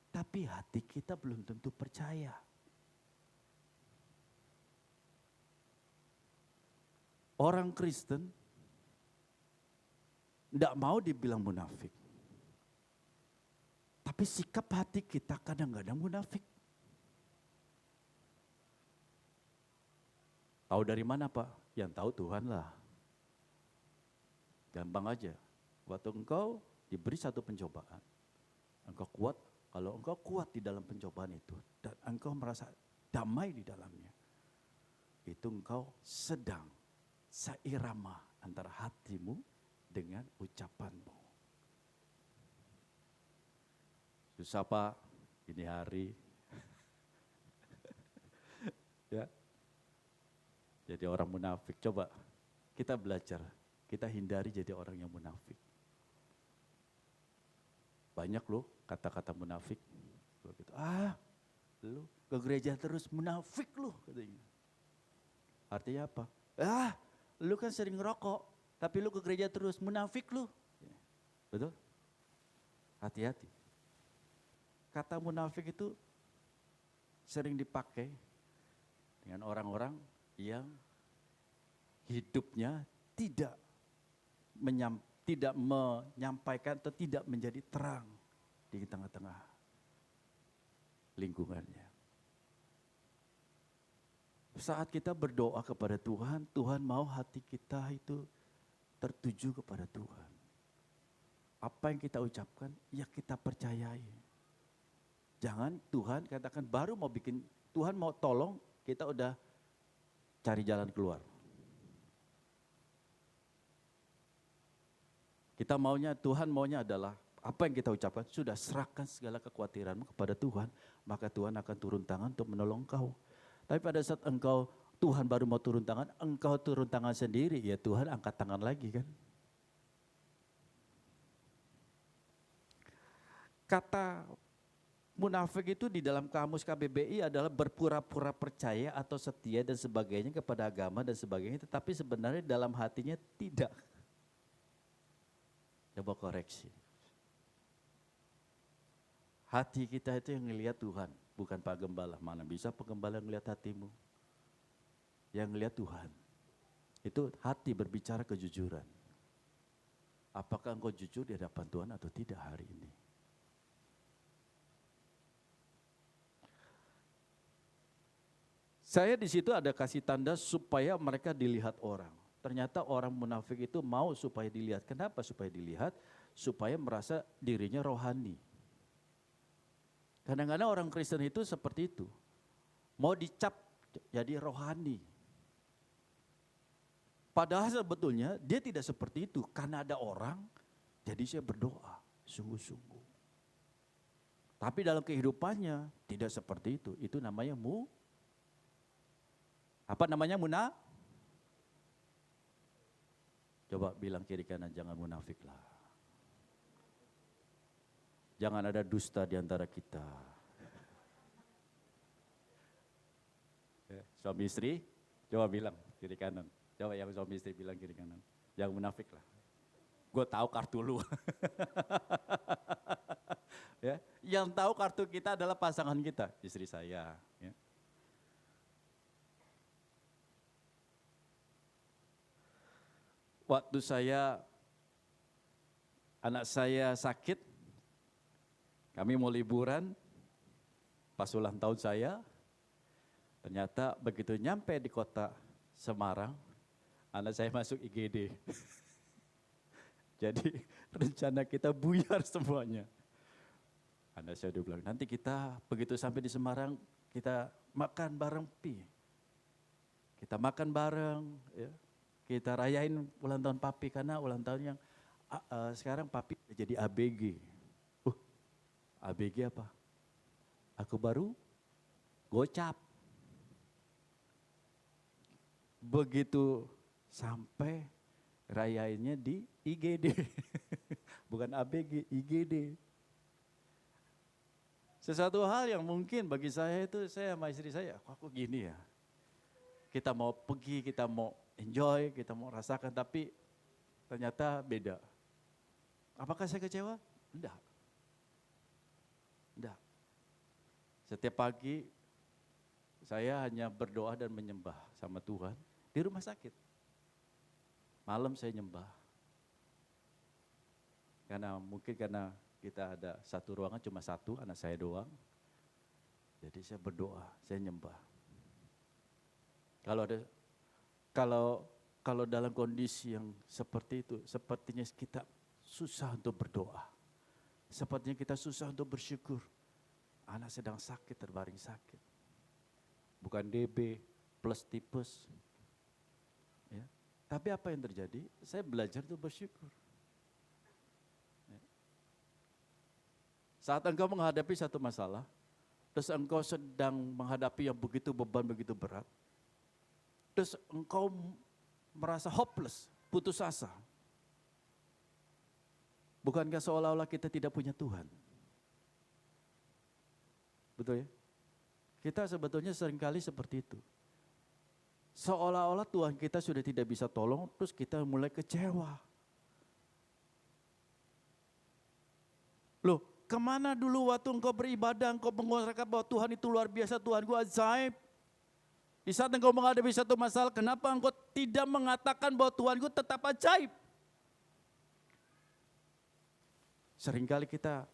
D: Tapi hati kita belum tentu percaya. Orang Kristen tidak mau dibilang munafik. Tapi sikap hati kita kadang-kadang munafik. Tahu dari mana Pak? Yang tahu Tuhan lah. Gampang aja. Waktu engkau diberi satu pencobaan. Engkau kuat, kalau engkau kuat di dalam pencobaan itu. Dan engkau merasa damai di dalamnya. Itu engkau sedang seirama antara hatimu dengan ucapanmu. Susah Pak, ini hari. Ya. Jadi orang munafik, coba kita belajar, kita hindari jadi orang yang munafik. Banyak loh kata-kata munafik. Gitu, lu ke gereja terus munafik lu katanya. Artinya apa? Lu kan sering ngerokok, tapi lu ke gereja terus munafik lu. Betul? Hati-hati. Kata munafik itu sering dipakai dengan orang-orang yang hidupnya tidak menyampaikan atau tidak menjadi terang di tengah-tengah lingkungannya. Saat kita berdoa kepada Tuhan, Tuhan mau hati kita itu tertuju kepada Tuhan. Apa yang kita ucapkan, ya kita percayai. Jangan Tuhan katakan baru mau bikin, Tuhan mau tolong, kita udah cari jalan keluar. Kita maunya, Tuhan maunya adalah apa yang kita ucapkan, sudah serahkan segala kekhawatiranmu kepada Tuhan, maka Tuhan akan turun tangan untuk menolong kau. Tapi pada saat Tuhan baru mau turun tangan, engkau turun tangan sendiri, ya Tuhan angkat tangan lagi kan. Kata munafik itu di dalam kamus KBBI adalah berpura-pura percaya atau setia dan sebagainya kepada agama dan sebagainya, tetapi sebenarnya dalam hatinya tidak. Coba koreksi. Hati kita itu yang ngelihat Tuhan, bukan Pak Gembala. Mana bisa Pak Gembala ngelihat hatimu? Yang ngelihat Tuhan. Itu hati berbicara kejujuran. Apakah engkau jujur di hadapan Tuhan atau tidak hari ini? Saya di situ ada kasih tanda supaya mereka dilihat orang. Ternyata orang munafik itu mau supaya dilihat. Kenapa supaya dilihat? Supaya merasa dirinya rohani. Kadang-kadang orang Kristen itu seperti itu. Mau dicap jadi rohani. Padahal sebetulnya dia tidak seperti itu. Karena ada orang, jadi saya berdoa sungguh-sungguh. Tapi dalam kehidupannya tidak seperti itu. Itu namanya apa namanya Coba bilang kiri kanan, jangan munafik lah. Jangan ada dusta di antara kita. Suami istri, coba bilang kiri kanan. Coba yang suami istri bilang kiri kanan. Jangan munafik lah. Gue tahu kartu lu. Ya, yang tahu kartu kita adalah pasangan kita, istri saya. Ya. Waktu anak saya sakit, kami mau liburan, pas ulang tahun saya, ternyata begitu nyampe di kota Semarang, anak saya masuk IGD. Jadi rencana kita buyar semuanya. Anak saya udah bilang, nanti kita begitu sampai di Semarang, kita makan bareng Pi. Kita makan bareng, ya. Kita rayain ulang tahun papi, karena ulang tahun yang sekarang papi jadi ABG. ABG apa? Aku baru gocap. Begitu sampai rayainnya di IGD. Bukan ABG, IGD. Sesuatu hal yang mungkin bagi saya itu, saya sama istri saya, kok aku gini ya. Kita mau pergi, kita mau enjoy, kita mau rasakan, tapi ternyata beda. Apakah saya kecewa? Enggak. Enggak. Setiap pagi saya hanya berdoa dan menyembah sama Tuhan di rumah sakit. Malam saya nyembah. Karena kita ada satu ruangan cuma satu, anak saya doang. Jadi saya berdoa, saya nyembah. Kalau dalam kondisi yang seperti itu, sepertinya kita susah untuk berdoa. Sepertinya kita susah untuk bersyukur. Anak sedang sakit, terbaring sakit. Bukan DB plus tipes. Ya. Tapi apa yang terjadi? Saya belajar untuk bersyukur. Ya. Saat engkau menghadapi satu masalah, terus engkau sedang menghadapi yang begitu beban, begitu berat, terus engkau merasa hopeless, putus asa. Bukankah seolah-olah kita tidak punya Tuhan? Betul ya? Kita sebetulnya seringkali seperti itu. Seolah-olah Tuhan kita sudah tidak bisa tolong, terus kita mulai kecewa. Loh, kemana dulu waktu engkau beribadah, engkau mengutarakan bahwa Tuhan itu luar biasa, Tuhan gua ajaib. Di saat engkau menghadapi satu masalah, kenapa engkau tidak mengatakan bahwa Tuhanku tetap ajaib? Seringkali kita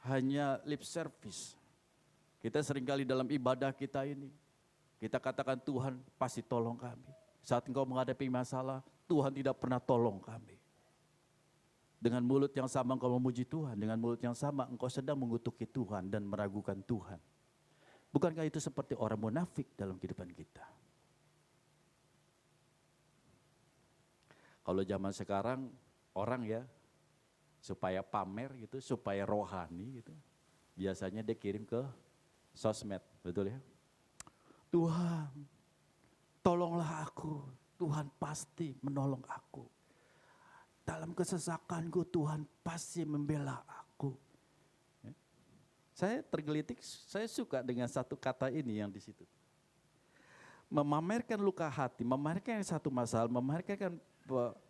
D: hanya lip service. Kita seringkali dalam ibadah kita ini, kita katakan Tuhan pasti tolong kami. Saat engkau menghadapi masalah, Tuhan tidak pernah tolong kami. Dengan mulut yang sama engkau memuji Tuhan, dengan mulut yang sama engkau sedang mengutuki Tuhan dan meragukan Tuhan. Bukankah itu seperti orang munafik dalam kehidupan kita? Kalau zaman sekarang orang ya supaya pamer gitu, supaya rohani gitu, biasanya dia kirim ke sosmed, betul ya? Tuhan, tolonglah aku. Tuhan pasti menolong aku. Dalam kesesakanku Tuhan pasti membela aku. Saya tergelitik, saya suka dengan satu kata ini yang di situ. Memamerkan luka hati, memamerkan satu masalah, memamerkan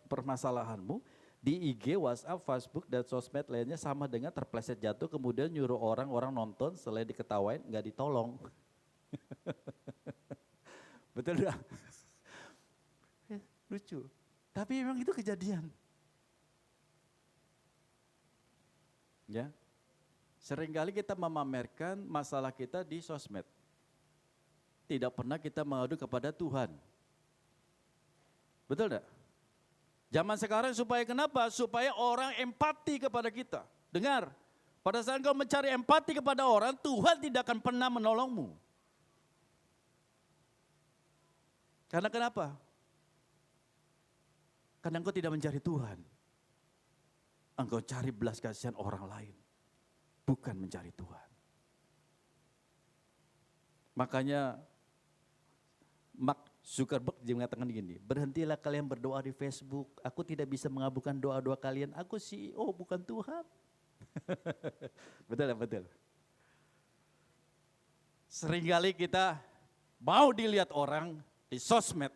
D: permasalahanmu di IG, WhatsApp, Facebook, dan sosmed lainnya sama dengan terpleset jatuh kemudian nyuruh orang-orang nonton selain diketawain nggak ditolong. Betul enggak? Lucu. Tapi memang itu kejadian. Ya. Seringkali kita memamerkan masalah kita di sosmed. Tidak pernah kita mengadu kepada Tuhan. Betul enggak? Zaman sekarang supaya kenapa? Supaya orang empati kepada kita. Dengar, pada saat engkau mencari empati kepada orang, Tuhan tidak akan pernah menolongmu. Karena kenapa? Karena engkau tidak mencari Tuhan. Engkau cari belas kasihan orang lain. Bukan mencari Tuhan. Makanya Mark Zuckerberg dia mengatakan gini, berhentilah kalian berdoa di Facebook, aku tidak bisa mengabulkan doa-doa kalian, aku CEO bukan Tuhan. Betul ya, betul. Seringkali kita mau dilihat orang di sosmed,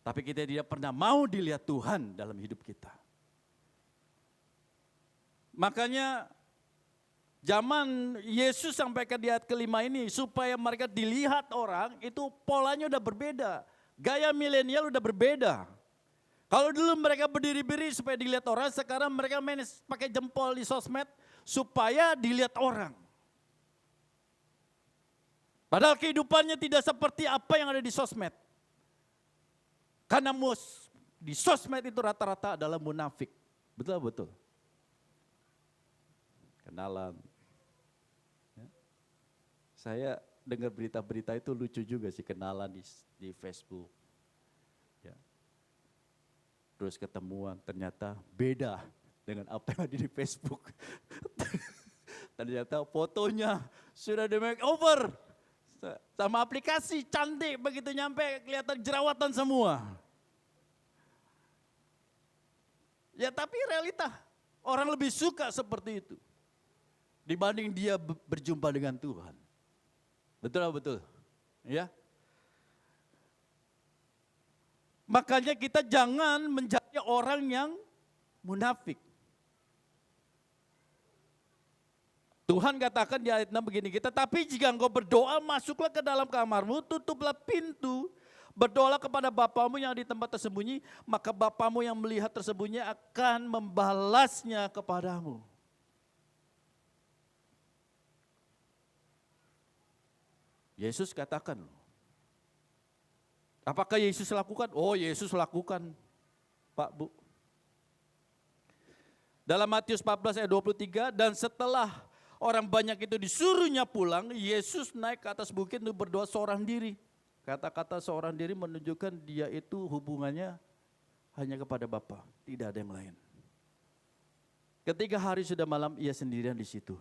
D: tapi kita tidak pernah mau dilihat Tuhan dalam hidup kita. Makanya zaman Yesus sampaikan di ayat kelima ini supaya mereka dilihat orang itu polanya udah berbeda. Gaya milenial udah berbeda. Kalau dulu mereka berdiri-berdiri supaya dilihat orang, sekarang mereka main pakai jempol di sosmed supaya dilihat orang. Padahal kehidupannya tidak seperti apa yang ada di sosmed. Karena di sosmed itu rata-rata adalah munafik. Betul-betul. Kenalan. Ya. Saya dengar berita-berita itu lucu juga sih, kenalan di Facebook. Ya. Terus ketemuan, ternyata beda dengan apa yang ada di Facebook. Ternyata fotonya sudah di make over. Sama aplikasi cantik, begitu nyampe kelihatan jerawatan semua. Ya tapi realita, orang lebih suka seperti itu. Dibanding dia berjumpa dengan Tuhan. Betul atau betul? Ya. Makanya kita jangan menjadi orang yang munafik. Tuhan katakan di ayat 6 begini, tetapi jika engkau berdoa, masuklah ke dalam kamarmu, tutuplah pintu, berdoalah kepada Bapamu yang di tempat tersembunyi, maka Bapamu yang melihat tersembunyi akan membalasnya kepadamu. Yesus katakan, apakah Yesus lakukan? Oh, Yesus lakukan, Pak Bu. Dalam Matius 14 ayat 23, dan setelah orang banyak itu disuruhnya pulang, Yesus naik ke atas bukit untuk berdoa seorang diri. Kata-kata seorang diri menunjukkan dia itu hubungannya hanya kepada Bapa, tidak ada yang lain. Ketika hari sudah malam, ia sendirian di situ.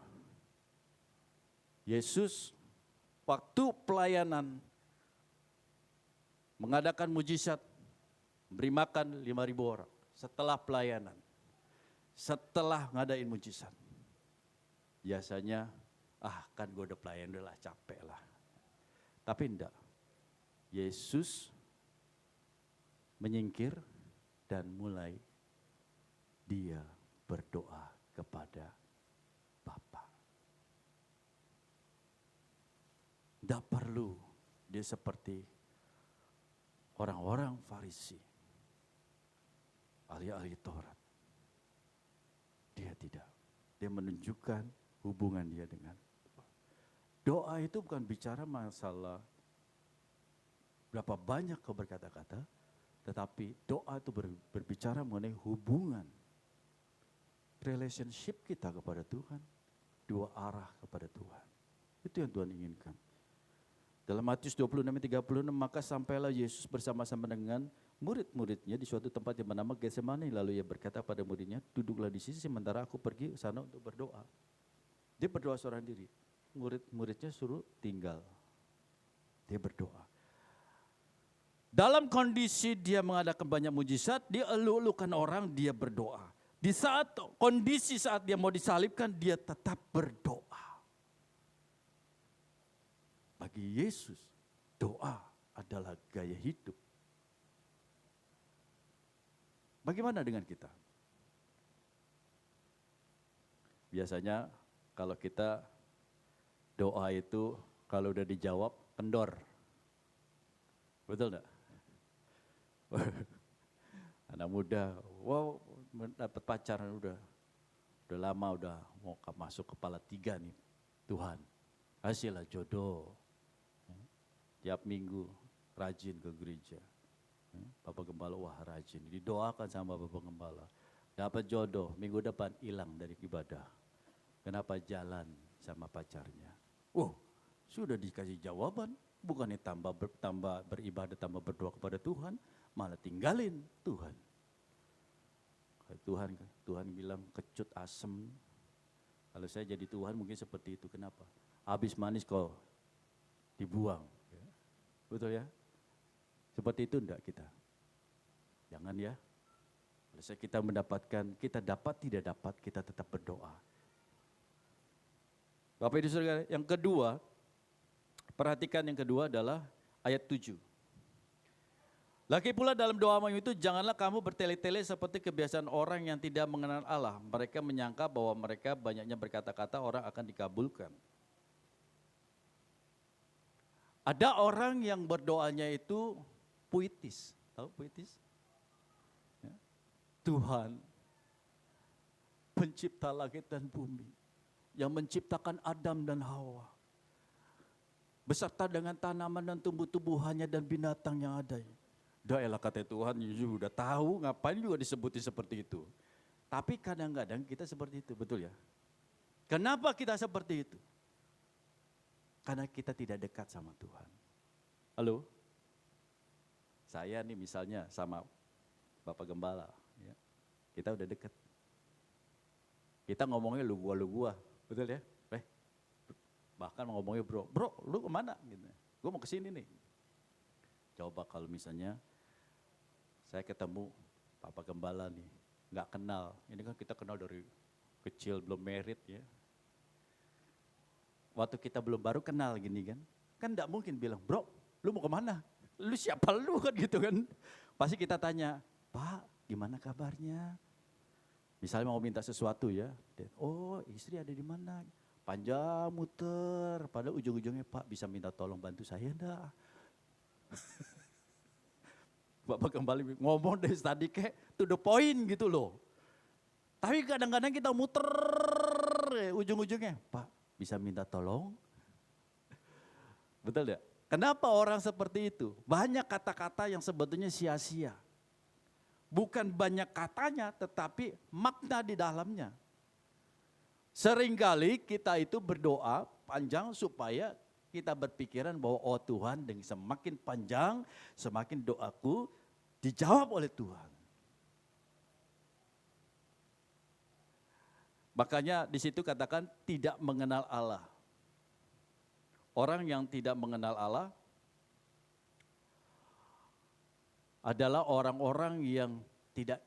D: Yesus waktu pelayanan mengadakan mujizat, beri makan 5.000 orang. Setelah pelayanan, setelah ngadain mujizat, biasanya, kan gue udah pelayan udah lah, capek lah. Tapi enggak, Yesus menyingkir dan mulai dia berdoa kepada Bapa. Enggak perlu dia seperti orang-orang Farisi, ahli-ahli Taurat. Dia tidak, dia menunjukkan hubungan dia dengan Tuhan. Doa itu bukan bicara masalah berapa banyak kau berkata-kata, tetapi doa itu berbicara mengenai hubungan, relationship kita kepada Tuhan, dua arah kepada Tuhan. Itu yang Tuhan inginkan. Dalam Matius 26:36, maka sampailah Yesus bersama-sama dengan murid-muridnya di suatu tempat yang bernama Getsemani. Lalu ia berkata pada muridnya, duduklah di sini sementara aku pergi ke sana untuk berdoa. Dia berdoa seorang diri. Murid-muridnya suruh tinggal. Dia berdoa. Dalam kondisi dia mengadakan banyak mujizat, dia elu-elukan orang, dia berdoa. Di saat kondisi saat dia mau disalibkan, dia tetap berdoa. Bagi Yesus, doa adalah gaya hidup. Bagaimana dengan kita? Biasanya kalau kita doa itu kalau udah dijawab kendor. Betul enggak? Anak muda, wow, dapat pacaran udah lama, udah mau masuk kepala 3 nih. Tuhan, kasihlah jodoh. Tiap minggu rajin ke gereja. Bapak Gembala, wah rajin. Didoakan sama Bapak Gembala. Dapat jodoh, minggu depan hilang dari ibadah. Kenapa jalan sama pacarnya? Sudah dikasih jawaban. Bukannya tambah beribadah, tambah berdoa kepada Tuhan, malah tinggalin Tuhan. Tuhan bilang kecut asem. Kalau saya jadi Tuhan mungkin seperti itu. Kenapa? Habis manis kok dibuang. Betul ya? Seperti itu enggak kita? Jangan ya. Kalau kita mendapatkan, kita dapat tidak dapat, kita tetap berdoa. Bapak Ibu Saudara, yang kedua, perhatikan yang kedua adalah ayat 7. Lagi pula dalam doamu itu janganlah kamu bertele-tele seperti kebiasaan orang yang tidak mengenal Allah. Mereka menyangka bahwa mereka banyaknya berkata-kata orang akan dikabulkan. Ada orang yang berdoanya itu puitis. Tahu puitis? Ya. Tuhan pencipta langit dan bumi, yang menciptakan Adam dan Hawa, beserta dengan tanaman dan tumbuh-tumbuhannya dan binatang yang ada. Dah elah kata Tuhan, udah tahu ngapain juga disebutin seperti itu. Tapi kadang-kadang kita seperti itu, betul ya? Kenapa kita seperti itu? Karena kita tidak dekat sama Tuhan. Halo? Saya nih misalnya sama Bapak Gembala, ya. Kita udah dekat. Kita ngomongnya lu gua, betul ya? Bahkan ngomongnya bro, lu kemana? Gitu. Gue mau kesini nih. Coba kalau misalnya saya ketemu Bapak Gembala nih, nggak kenal. Ini kan kita kenal dari kecil, belum married ya. Waktu kita belum baru kenal gini kan enggak mungkin bilang, bro, lu mau kemana? Lu siapa lu kan gitu kan. Pasti kita tanya, Pak gimana kabarnya? Misalnya mau minta sesuatu ya, oh istri ada di mana? Panjang muter, pada ujung-ujungnya Pak bisa minta tolong bantu saya enggak? Bapak kembali ngomong dari tadi kayak to the point gitu loh. Tapi kadang-kadang kita muter ujung-ujungnya, Pak bisa minta tolong? Betul ya? Kenapa orang seperti itu? Banyak kata-kata yang sebetulnya sia-sia. Bukan banyak katanya, tetapi makna di dalamnya. Seringkali kita itu berdoa panjang supaya kita berpikiran bahwa oh Tuhan dengan semakin panjang, semakin doaku dijawab oleh Tuhan. Makanya di situ katakan tidak mengenal Allah. Orang yang tidak mengenal Allah adalah orang-orang yang tidak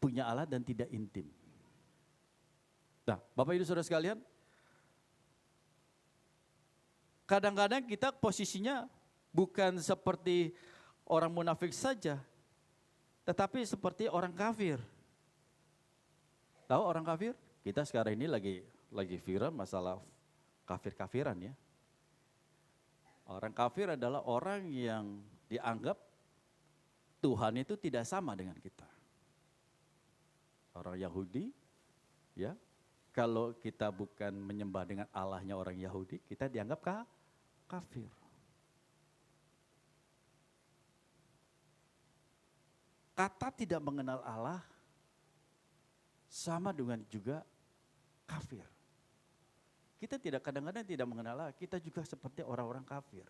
D: punya Allah dan tidak intim. Nah, Bapak Ibu Saudara sekalian, kadang-kadang kita posisinya bukan seperti orang munafik saja, tetapi seperti orang kafir. Tahu orang kafir? Kita sekarang ini lagi viral masalah kafir-kafiran ya. Orang kafir adalah orang yang dianggap Tuhan itu tidak sama dengan kita. Orang Yahudi, ya, kalau kita bukan menyembah dengan Allahnya orang Yahudi, kita dianggap kafir. Kata tidak mengenal Allah sama dengan juga kafir. Kita kadang-kadang tidak mengenal Allah, kita juga seperti orang-orang kafir.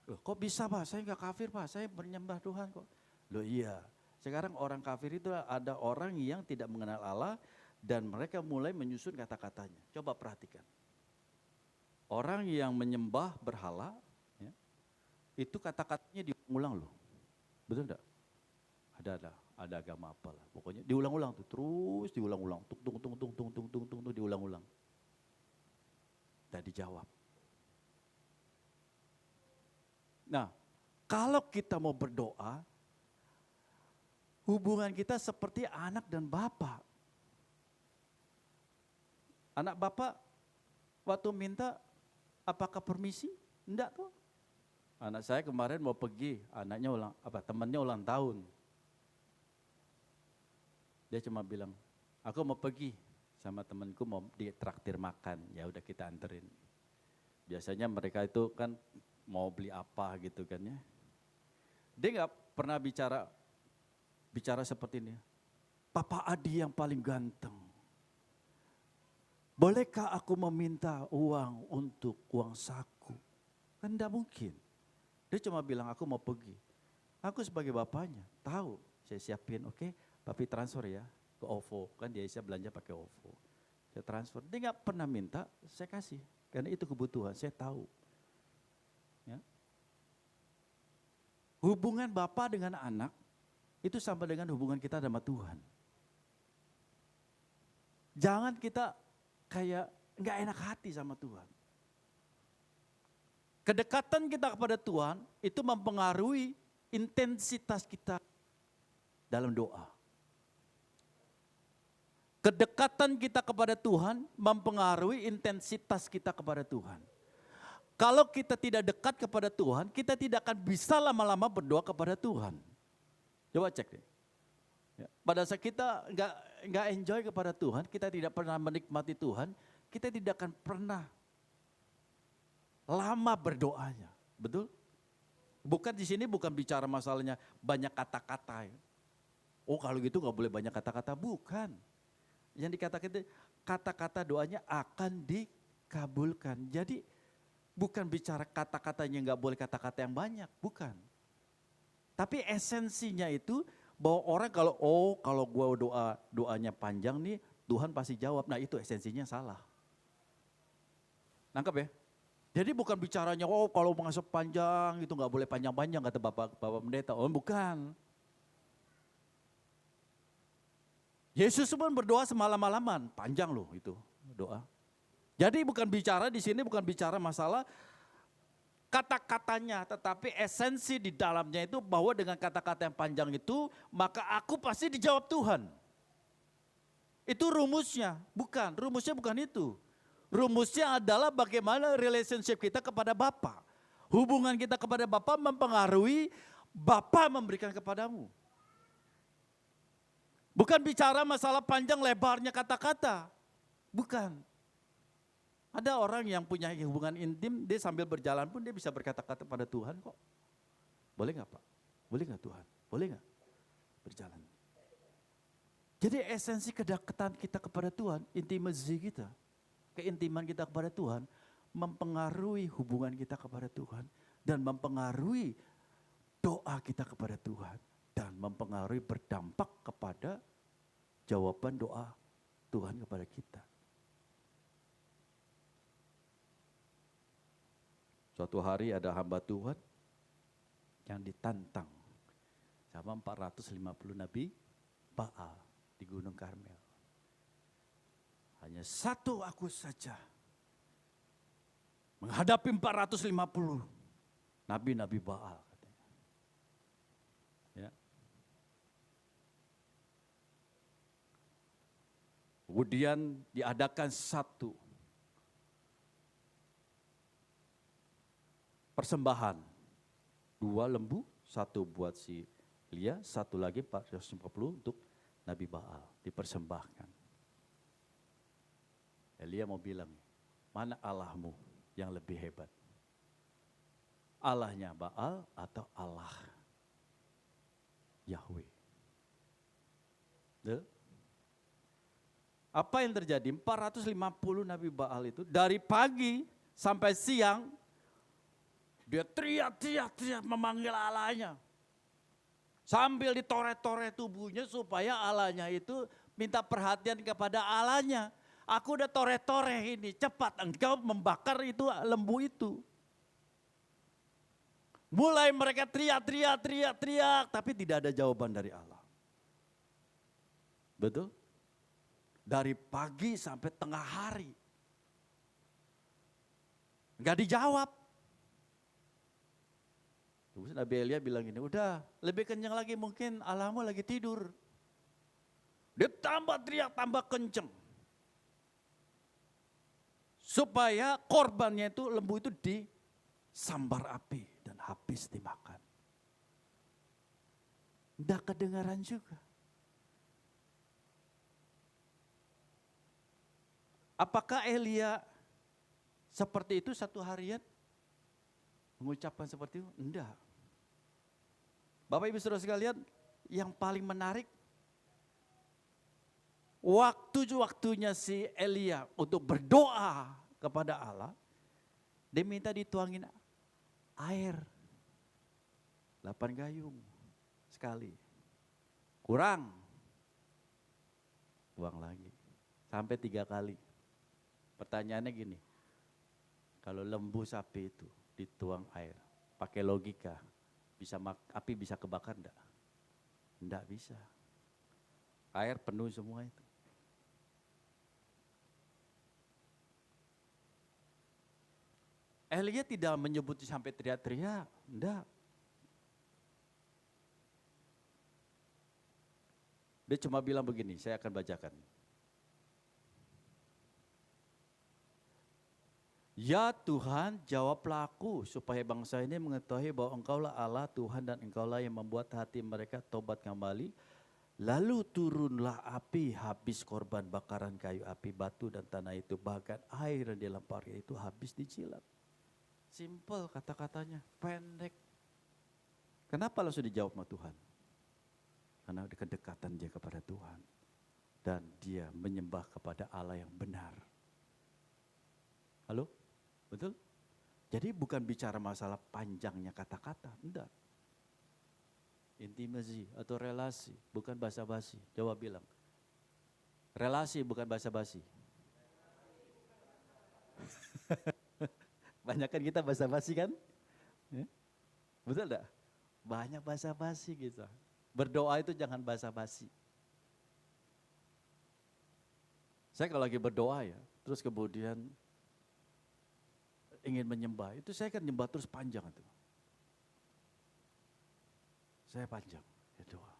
D: Loh, kok bisa Pak? Saya enggak kafir Pak, saya menyembah Tuhan kok. Loh iya, sekarang orang kafir itu ada orang yang tidak mengenal Allah dan mereka mulai menyusun kata-katanya. Coba perhatikan. Orang yang menyembah berhala, ya, itu kata-katanya diulang loh. Betul enggak? Ada agama apalah. Pokoknya diulang-ulang tuh, terus diulang-ulang. Tung, diulang-ulang. Dan dijawab. Nah, kalau kita mau berdoa, hubungan kita seperti anak dan bapak. Anak bapak waktu minta, apakah permisi? Enggak tuh. Anak saya kemarin mau pergi, temannya ulang tahun. Dia cuma bilang, aku mau pergi sama temanku mau ditraktir makan. Ya udah kita anterin. Biasanya mereka itu kan mau beli apa gitu kan ya. Dia nggak pernah bicara seperti ini. Papa Adi yang paling ganteng. Bolehkah aku meminta uang untuk uang saku? Kan enggak mungkin. Dia cuma bilang aku mau pergi. Aku sebagai bapaknya tahu saya siapin oke. Papi transfer ya ke OVO, kan dia bisa belanja pakai OVO. Saya transfer, dia nggak pernah minta, saya kasih. Karena itu kebutuhan, saya tahu. Ya. Hubungan bapak dengan anak, itu sama dengan hubungan kita sama Tuhan. Jangan kita kayak nggak enak hati sama Tuhan. Kedekatan kita kepada Tuhan, itu mempengaruhi intensitas kita dalam doa. Kedekatan kita kepada Tuhan mempengaruhi intensitas kita kepada Tuhan. Kalau kita tidak dekat kepada Tuhan, kita tidak akan bisa lama-lama berdoa kepada Tuhan. Coba cek deh. Ya, pada saat kita nggak enjoy kepada Tuhan, kita tidak pernah menikmati Tuhan, kita tidak akan pernah lama berdoanya. Betul? Bukan di sini bukan bicara masalahnya banyak kata-kata. Oh kalau gitu nggak boleh banyak kata-kata, bukan. Yang dikatakan itu kata-kata doanya akan dikabulkan. Jadi bukan bicara kata-katanya nggak boleh kata-kata yang banyak, bukan. Tapi esensinya itu bahwa orang kalau gua doanya panjang nih Tuhan pasti jawab. Nah itu esensinya salah. Nangkep ya? Jadi bukan bicaranya kalau masuk panjang itu nggak boleh panjang-panjang kata Bapak Pendeta. Oh bukan. Yesus pun berdoa semalam-malaman, panjang loh itu doa. Jadi bukan bicara di sini bukan bicara masalah kata-katanya, tetapi esensi di dalamnya itu bahwa dengan kata-kata yang panjang itu, maka aku pasti dijawab Tuhan. Itu rumusnya bukan itu. Rumusnya adalah bagaimana relationship kita kepada Bapa. Hubungan kita kepada Bapa mempengaruhi Bapa memberikan kepadamu. Bukan bicara masalah panjang lebarnya kata-kata. Bukan. Ada orang yang punya hubungan intim, dia sambil berjalan pun dia bisa berkata-kata pada Tuhan kok. Boleh nggak Pak? Boleh nggak Tuhan? Boleh nggak berjalan? Jadi esensi kedekatan kita kepada Tuhan, intimacy kita, keintiman kita kepada Tuhan, mempengaruhi hubungan kita kepada Tuhan, dan mempengaruhi doa kita kepada Tuhan, dan mempengaruhi berdampak kepada jawaban doa Tuhan kepada kita. Suatu hari ada hamba Tuhan yang ditantang sama 450 nabi Baal di Gunung Karmel. Hanya satu aku saja menghadapi 450 nabi-nabi Baal. Katanya. Ya. Kemudian diadakan satu persembahan, 2 lembu, 1 buat si Elia, 1 lagi 450 untuk Nabi Baal dipersembahkan. Elia mau bilang, mana Allahmu yang lebih hebat? Allahnya Baal atau Allah Yahweh? Apa yang terjadi? 450 Nabi Baal itu dari pagi sampai siang, dia teriak memanggil Allahnya. Sambil ditore-tore tubuhnya supaya Allahnya itu minta perhatian kepada Allahnya. Aku udah tore-tore ini, cepat engkau membakar itu lembu itu. Mulai mereka teriak, tapi tidak ada jawaban dari Allah. Betul? Dari pagi sampai tengah hari. Enggak dijawab. Terus Nabi Elia bilang ini, udah lebih kencang lagi mungkin Allahmu lagi tidur. Dia tambah teriak, tambah kencang. Supaya korbannya itu, lembu itu disambar api dan habis dimakan. Tidak kedengaran juga. Apakah Elia seperti itu satu harian? Mengucapkan seperti itu? Enggak. Bapak Ibu Saudara sekalian, yang paling menarik, waktunya si Elia untuk berdoa kepada Allah, dia minta dituangin air. 8 gayung sekali. Kurang. Buang lagi. Sampai 3 kali. Pertanyaannya gini, kalau lembu sapi itu dituang air, pakai logika, api bisa kebakar enggak? Enggak bisa. Air penuh semua itu. Elia tidak menyebut sampai teriak-teriak, enggak. Dia cuma bilang begini, saya akan bacakan. Ya Tuhan, jawablah aku supaya bangsa ini mengetahui bahwa Engkaulah Allah Tuhan dan Engkaulah yang membuat hati mereka tobat kembali. Lalu turunlah api, habis korban bakaran kayu api, batu dan tanah itu, bahkan air yang dilemparnya itu habis dijilat. Simple kata-katanya, pendek. Kenapa langsung dijawab sama Tuhan? Karena ada kedekatan dia kepada Tuhan. Dan dia menyembah kepada Allah yang benar. Halo? Betul? Jadi bukan bicara masalah panjangnya kata-kata, enggak. Intimacy atau relasi, bukan basa-basi. Coba bilang, relasi bukan basa-basi. Banyak kan kita basa-basi kan? Betul enggak? Banyak basa-basi kita. Berdoa itu jangan basa-basi. Saya kalau lagi berdoa ya, terus kemudian ingin menyembah, itu saya kan nyembah terus panjang itu. Saya panjang ya doa.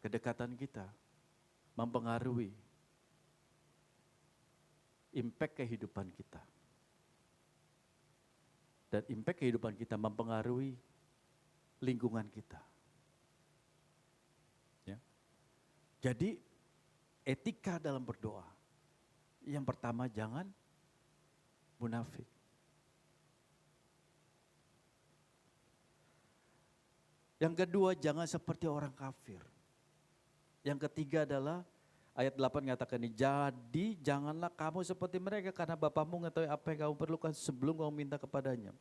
D: Kedekatan kita mempengaruhi impact kehidupan kita. Dan impact kehidupan kita mempengaruhi lingkungan kita. Ya. Jadi etika dalam berdoa. Yang pertama jangan munafik. Yang kedua jangan seperti orang kafir. Yang ketiga adalah ayat 8 mengatakan ini, jadi janganlah kamu seperti mereka karena Bapamu mengetahui apa yang kamu perlukan sebelum kamu minta kepadanya.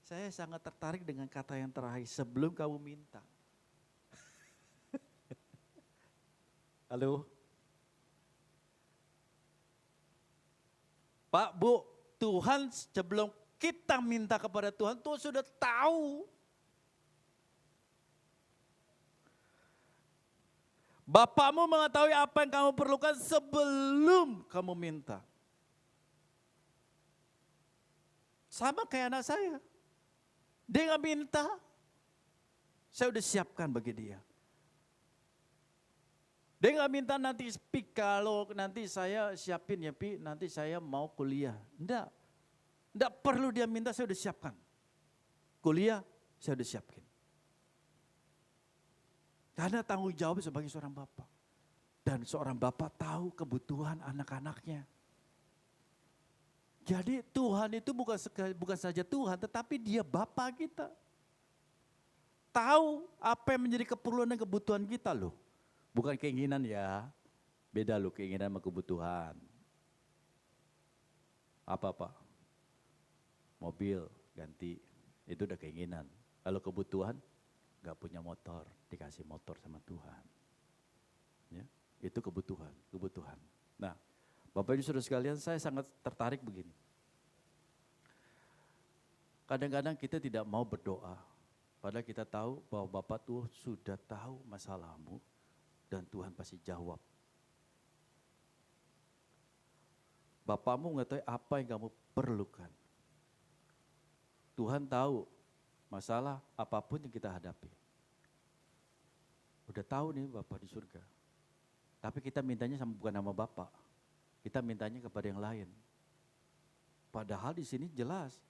D: Saya sangat tertarik dengan kata yang terakhir, sebelum kamu minta. Halo? Pak, Bu, Tuhan sebelum kita minta kepada Tuhan, Tuhan sudah tahu. Bapakmu mengetahui apa yang kamu perlukan sebelum kamu minta. Sama kayak anak saya. Dia nggak minta, saya udah siapkan bagi dia. Dia nggak minta nanti speak kalau nanti saya siapin ya Pi, nanti saya mau kuliah. Enggak perlu dia minta, saya udah siapkan. Kuliah, saya udah siapkan. Karena tanggung jawab sebagai seorang bapak. Dan seorang bapak tahu kebutuhan anak-anaknya. Jadi Tuhan itu bukan saja Tuhan, tetapi dia Bapa kita. Tahu apa yang menjadi keperluan dan kebutuhan kita loh. Bukan keinginan ya, beda loh keinginan sama kebutuhan. Apa Pak? Mobil ganti, itu udah keinginan. Kalau kebutuhan, gak punya motor, dikasih motor sama Tuhan. Ya, itu kebutuhan. Nah, Bapak Ibu Saudara sekalian, saya sangat tertarik begini. Kadang-kadang kita tidak mau berdoa, padahal kita tahu bahwa Bapak Tuhan sudah tahu masalahmu dan Tuhan pasti jawab. Bapakmu mengetahui apa yang kamu perlukan. Tuhan tahu masalah apapun yang kita hadapi. Udah tahu nih Bapak di surga. Tapi kita mintanya bukan sama Bapak. Kita mintanya kepada yang lain. Padahal di sini jelas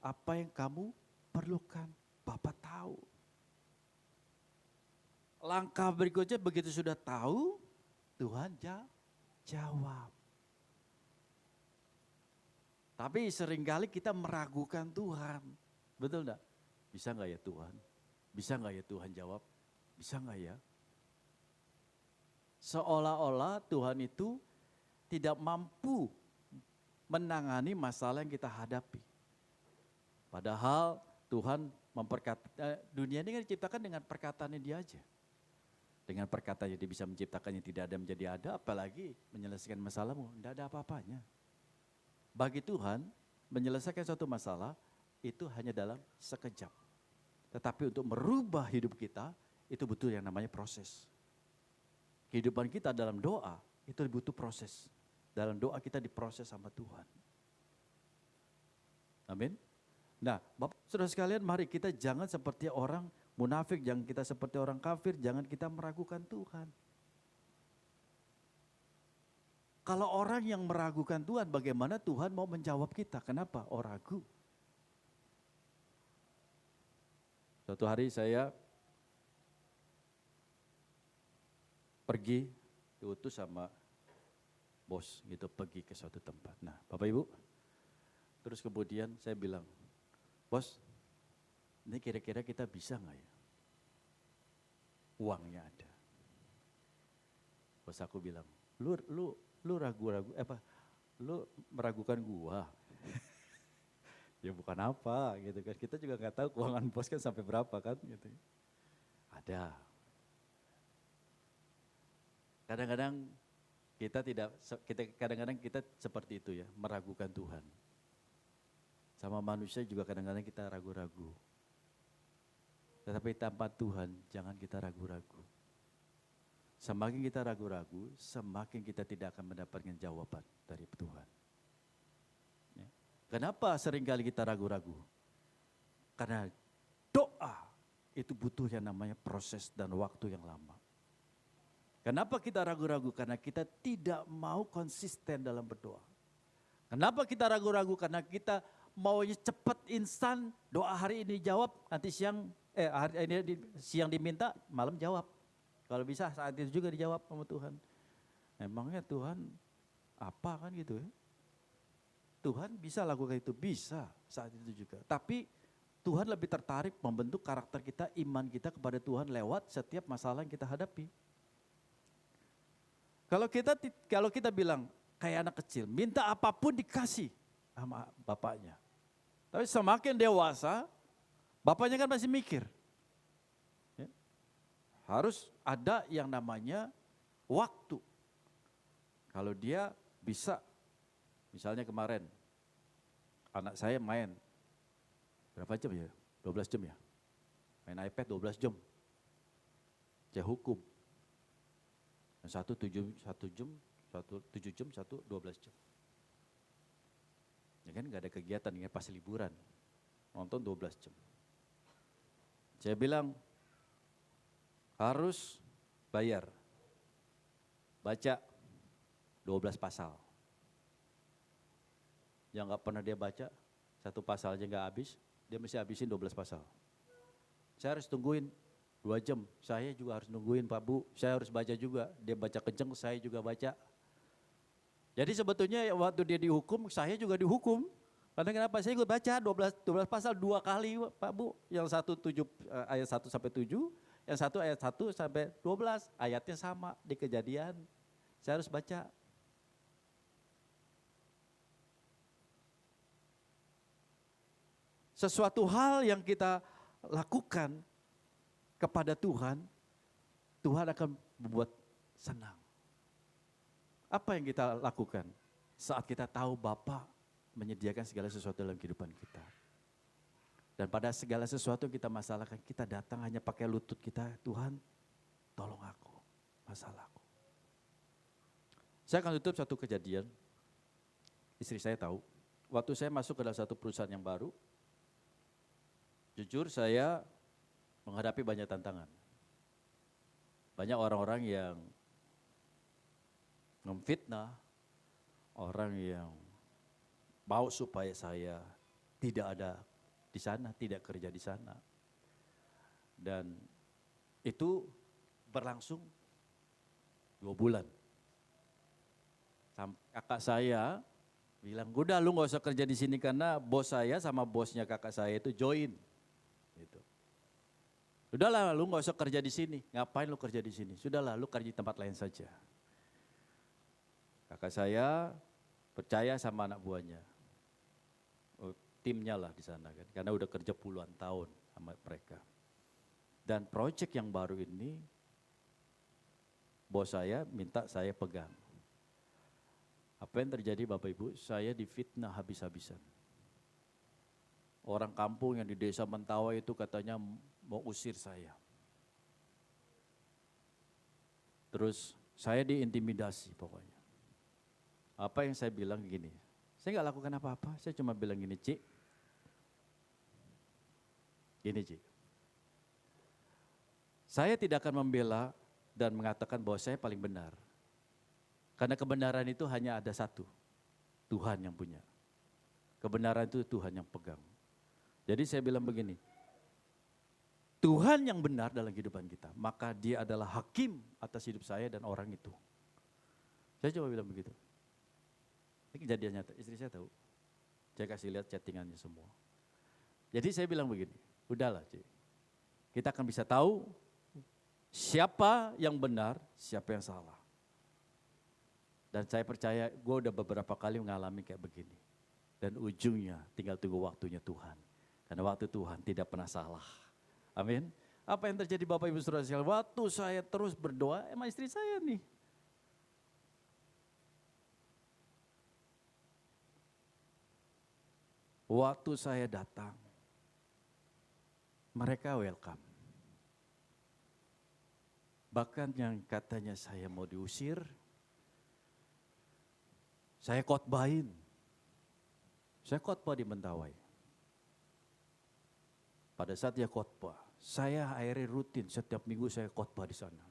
D: apa yang kamu perlukan, Bapak tahu. Langkah berikutnya begitu sudah tahu, Tuhan jawab. Tapi seringkali kita meragukan Tuhan. Betul enggak? Bisa enggak ya Tuhan? Bisa enggak ya Tuhan jawab? Bisa enggak ya? Seolah-olah Tuhan itu tidak mampu menangani masalah yang kita hadapi. Padahal Tuhan dunia ini kan diciptakan dengan perkataannya dia aja. Dengan perkataannya dia bisa menciptakan yang tidak ada menjadi ada, apalagi menyelesaikan masalahmu, tidak ada apa-apanya. Bagi Tuhan, menyelesaikan suatu masalah itu hanya dalam sekejap. Tetapi untuk merubah hidup kita, itu butuh yang namanya proses. Kehidupan kita dalam doa, itu butuh proses. Dalam doa kita diproses sama Tuhan. Amin. Nah, Bapak Saudara sekalian, mari kita jangan seperti orang munafik, jangan kita seperti orang kafir, jangan kita meragukan Tuhan. Kalau orang yang meragukan Tuhan, bagaimana Tuhan mau menjawab kita? Kenapa? Oh ragu. Suatu hari saya pergi, diutus sama bos gitu, pergi ke suatu tempat. Nah Bapak Ibu, terus kemudian saya bilang, bos, ini kira-kira kita bisa nggak ya? Uangnya ada. Bos aku bilang, lu ragu-ragu, lu meragukan gua. Ya bukan apa gitu kan, kita juga nggak tahu keuangan bos kan sampai berapa kan gitu. Ada. Kadang-kadang kita seperti itu ya, meragukan Tuhan. Sama manusia juga kadang-kadang kita ragu-ragu. Tetapi tanpa Tuhan jangan kita ragu-ragu. Semakin kita ragu-ragu, semakin kita tidak akan mendapatkan jawaban dari Tuhan. Ya. Kenapa seringkali kita ragu-ragu? Karena doa itu butuh yang namanya proses dan waktu yang lama. Kenapa kita ragu-ragu? Karena kita tidak mau konsisten dalam berdoa. Kenapa kita ragu-ragu? Karena kita maunya cepat, instan, doa hari ini jawab, nanti siang diminta, malam jawab. Kalau bisa saat itu juga dijawab sama Tuhan. Emangnya Tuhan apa kan gitu ya? Tuhan bisa lakukan itu, bisa saat itu juga. Tapi Tuhan lebih tertarik membentuk karakter kita, iman kita kepada Tuhan lewat setiap masalah yang kita hadapi. Kalau kita bilang kayak anak kecil, minta apapun dikasih sama bapaknya. Tapi semakin dewasa, bapaknya kan masih mikir. Ya. Harus ada yang namanya waktu. Kalau dia bisa, misalnya kemarin, anak saya main, berapa jam ya? 12 jam ya? Main iPad 12 jam. Saya hukum. Yang satu 7 jam, satu 12 jam. Ya kan gak ada kegiatan, ya pas liburan. Nonton 12 jam. Saya bilang, harus bayar. Baca 12 pasal. Yang gak pernah dia baca, satu pasal aja gak habis, dia mesti habisin 12 pasal. Saya harus tungguin 2 jam, saya juga harus nungguin Pak Bu, saya harus baca juga. Dia baca kenceng, saya juga baca. Jadi sebetulnya waktu dia dihukum, saya juga dihukum. Karena kenapa? Saya ikut baca 12 pasal 2 kali Pak Bu. Yang satu ayat 1 sampai 7, yang satu ayat 1 sampai 12. Ayatnya sama di Kejadian. Saya harus baca. Sesuatu hal yang kita lakukan kepada Tuhan, Tuhan akan membuat senang. Apa yang kita lakukan saat kita tahu Bapa menyediakan segala sesuatu dalam kehidupan kita. Dan pada segala sesuatu yang kita masalahkan, kita datang hanya pakai lutut kita, Tuhan tolong aku, masalahku. Saya akan tutup satu kejadian, istri saya tahu, waktu saya masuk ke dalam satu perusahaan yang baru, jujur saya menghadapi banyak tantangan. Banyak orang-orang yang memfitnah, orang yang mau supaya saya tidak ada di sana, tidak kerja di sana. Dan itu berlangsung 2 bulan. Kakak saya bilang, udah lu gak usah kerja di sini karena bos saya sama bosnya kakak saya itu join. Gitu. Sudahlah lu gak usah kerja di sini, ngapain lu kerja di sini? Sudahlah lu kerja di tempat lain saja. Kakak saya percaya sama anak buahnya, timnya lah di sana kan, karena udah kerja puluhan tahun sama mereka. Dan proyek yang baru ini, bos saya minta saya pegang. Apa yang terjadi Bapak Ibu? Saya difitnah habis-habisan. Orang kampung yang di desa Mentawai itu katanya mau usir saya. Terus saya diintimidasi pokoknya. Apa yang saya bilang gini, saya nggak lakukan apa-apa, saya cuma bilang gini, Cik. Gini Cik, saya tidak akan membela dan mengatakan bahwa saya paling benar. Karena kebenaran itu hanya ada satu, Tuhan yang punya. Kebenaran itu Tuhan yang pegang. Jadi saya bilang begini, Tuhan yang benar dalam kehidupan kita, maka dia adalah hakim atas hidup saya dan orang itu. Saya coba bilang begitu. Ini kejadian nyata, istri saya tahu. Saya kasih lihat chattingannya semua. Jadi saya bilang begini, udahlah Cik, kita akan bisa tahu siapa yang benar, siapa yang salah. Dan saya percaya gue udah beberapa kali mengalami kayak begini. Dan ujungnya tinggal tunggu waktunya Tuhan. Karena waktu Tuhan tidak pernah salah. Amin. Apa yang terjadi Bapak Ibu Saudara sekalian? Waktu saya terus berdoa, emang istri saya nih. Waktu saya datang, mereka welcome. Bahkan yang katanya saya mau diusir, saya khotbahin. Saya khotbah di Mentawai. Pada saat dia khotbah, saya akhirnya rutin setiap minggu saya khotbah di sana.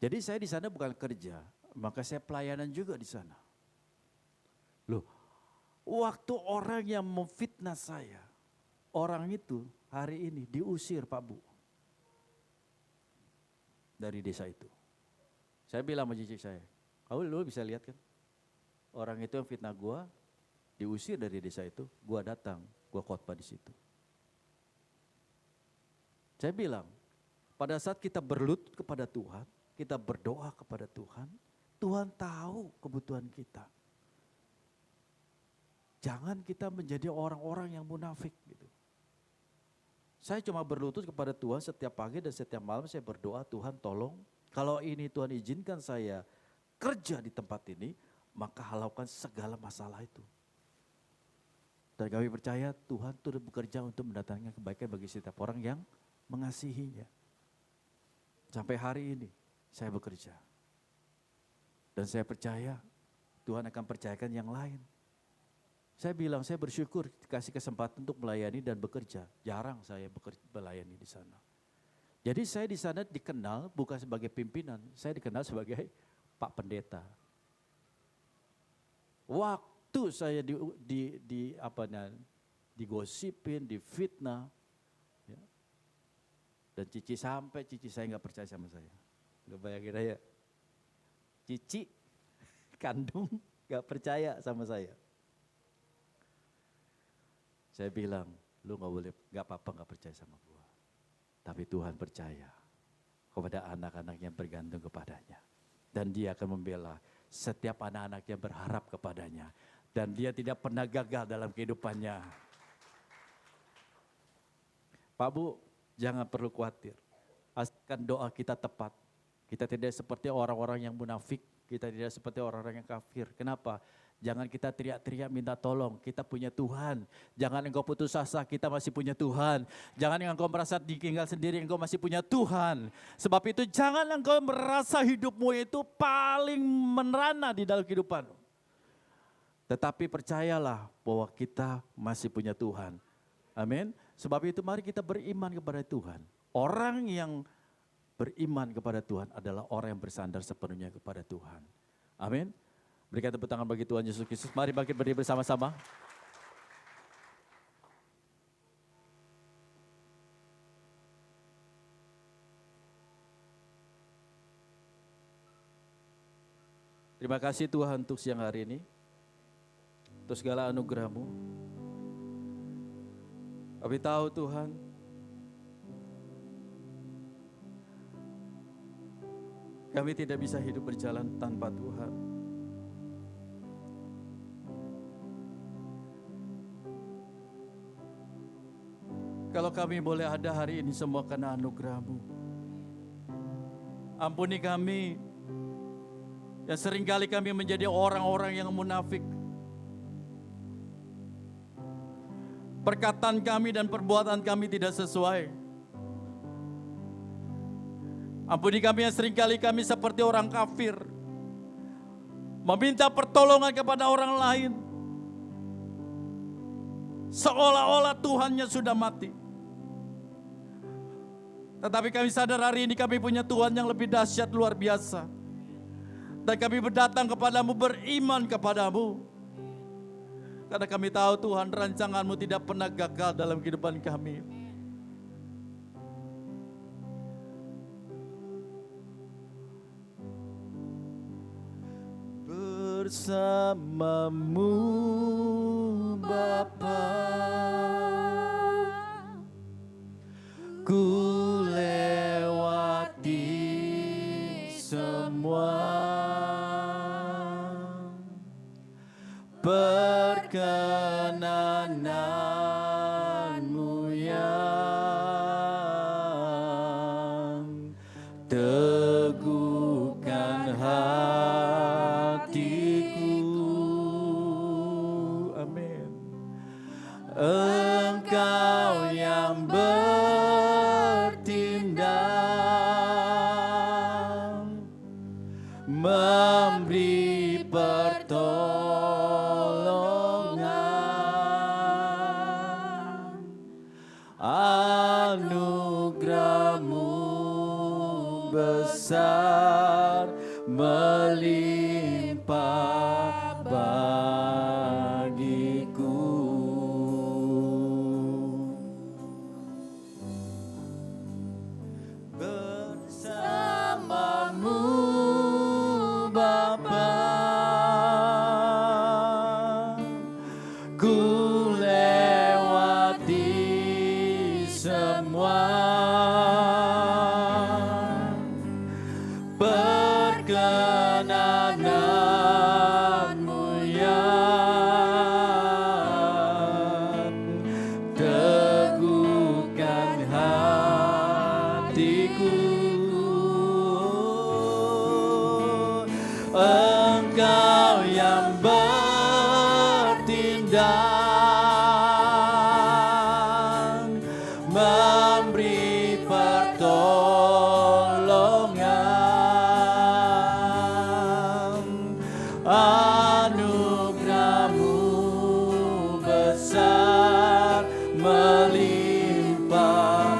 D: Jadi saya di sana bukan kerja, maka saya pelayanan juga di sana. Loh, waktu orang yang memfitnah saya, orang itu hari ini diusir Pak Bu. Dari desa itu. Saya bilang sama cicik saya, lu bisa lihat kan? Orang itu yang fitnah gua, diusir dari desa itu, gua datang, gua khotbah di situ. Saya bilang, pada saat kita berlutut kepada Tuhan, kita berdoa kepada Tuhan, Tuhan tahu kebutuhan kita. Jangan kita menjadi orang-orang yang munafik gitu. Saya cuma berlutut kepada Tuhan setiap pagi dan setiap malam saya berdoa, Tuhan tolong kalau ini Tuhan izinkan saya kerja di tempat ini, maka halaukan segala masalah itu. Dan kami percaya Tuhan turut bekerja untuk mendatangkan kebaikan bagi setiap orang yang mengasihinya. Sampai hari ini saya bekerja. Dan saya percaya Tuhan akan percayakan yang lain. Saya bilang, saya bersyukur dikasih kesempatan untuk melayani dan bekerja. Jarang saya melayani di sana. Jadi saya di sana dikenal bukan sebagai pimpinan, saya dikenal sebagai Pak Pendeta. Waktu saya digosipin, difitnah, ya. Dan cici saya nggak percaya sama saya. Nggak bayangin aja, cici kandung nggak percaya sama saya. Saya bilang, lu nggak apa-apa nggak percaya sama gua. Tapi Tuhan percaya kepada anak-anak yang bergantung kepadanya. Dan dia akan membela setiap anak-anak yang berharap kepadanya. Dan dia tidak pernah gagal dalam kehidupannya. Pak Bu, jangan perlu khawatir. Asalkan doa kita tepat. Kita tidak seperti orang-orang yang munafik. Kita tidak seperti orang-orang yang kafir. Kenapa? Jangan kita teriak-teriak minta tolong, kita punya Tuhan. Jangan engkau putus asa, kita masih punya Tuhan. Jangan engkau merasa ditinggal sendiri, engkau masih punya Tuhan. Sebab itu jangan engkau merasa hidupmu itu paling menerana di dalam kehidupan. Tetapi percayalah bahwa kita masih punya Tuhan. Amin. Sebab itu mari kita beriman kepada Tuhan. Orang yang beriman kepada Tuhan adalah orang yang bersandar sepenuhnya kepada Tuhan. Amin. Berikan tepuk tangan bagi Tuhan Yesus Kristus. Mari bangkit berdiri bersama-sama. Terima kasih Tuhan untuk siang hari ini. Untuk segala anugerah-Mu. Kami tahu Tuhan, kami tidak bisa hidup berjalan tanpa Tuhan. Kalau kami boleh ada hari ini semua karena anugerah-Mu. Ampuni kami yang seringkali kami menjadi orang-orang yang munafik. Perkataan kami dan perbuatan kami tidak sesuai. Ampuni kami yang seringkali kami seperti orang kafir. Meminta pertolongan kepada orang lain. Seolah-olah Tuhannya sudah mati. Tetapi kami sadar hari ini kami punya Tuhan yang lebih dahsyat luar biasa. Dan kami berdatang kepadamu, beriman kepadamu. Karena kami tahu Tuhan rancangan-Mu tidak pernah gagal dalam kehidupan kami. Bersamamu Bapa, ku lewati semua perkenanan-Mu yang teguhkan hatiku. Amin. Engkau yang bertindak memberi pertolongan. Anugerah-Mu besar melimpah bagiku. Bersama-Mu Bapa, ku lewati semua perkenanan-Mu ya, teguhkan hatiku. Engkau yang bertindak memberi pertolongan. Anugerah-Mu besar melimpah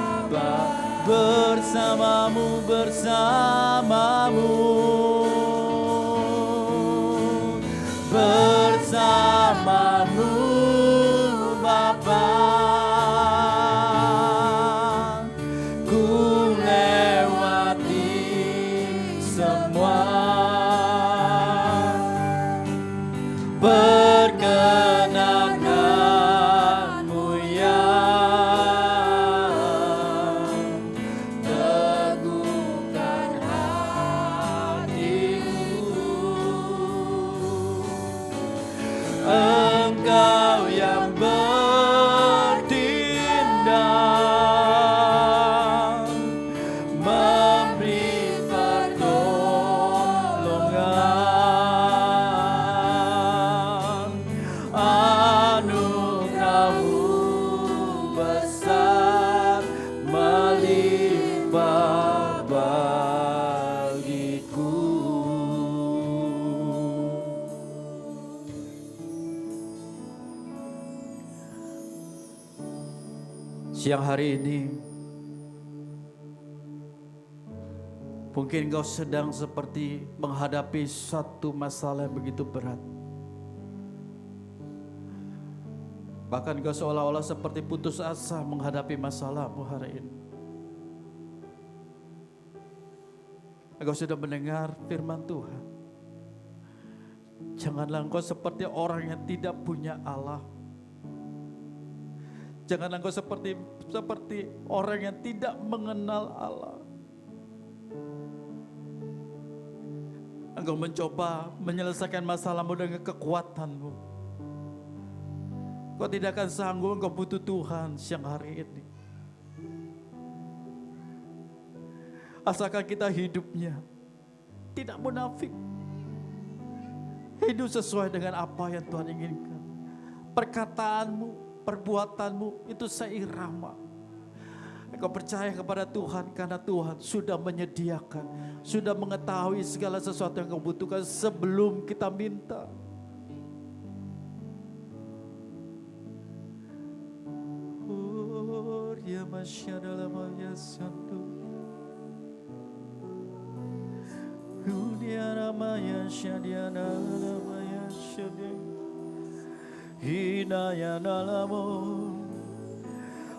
D: bersama-Mu, bersama-Mu, bersama-Mu Bapa, ku lewati semua perkenanan-Mu ya, teguhkan hatiku. Engkau yang bertindak memberi pertolongan. Anugerah-Mu besar melimpah bagiku. Siang hari ini mungkin engkau sedang seperti menghadapi satu masalah yang begitu berat. Bahkan engkau seolah-olah seperti putus asa menghadapi masalahmu hari ini. Engkau sudah mendengar firman Tuhan. Janganlah engkau seperti orang yang tidak punya Allah. Janganlah engkau seperti orang yang tidak mengenal Allah. Engkau mencoba menyelesaikan masalahmu dengan kekuatanmu. Kau tidak akan sanggup, engkau butuh Tuhan siang hari ini. Asalkan kita hidupnya tidak munafik. Hidup sesuai dengan apa yang Tuhan inginkan. Perkataanmu, perbuatanmu itu seirama. Engkau percaya kepada Tuhan karena Tuhan sudah menyediakan, sudah mengetahui segala sesuatu yang kau butuhkan sebelum kita minta.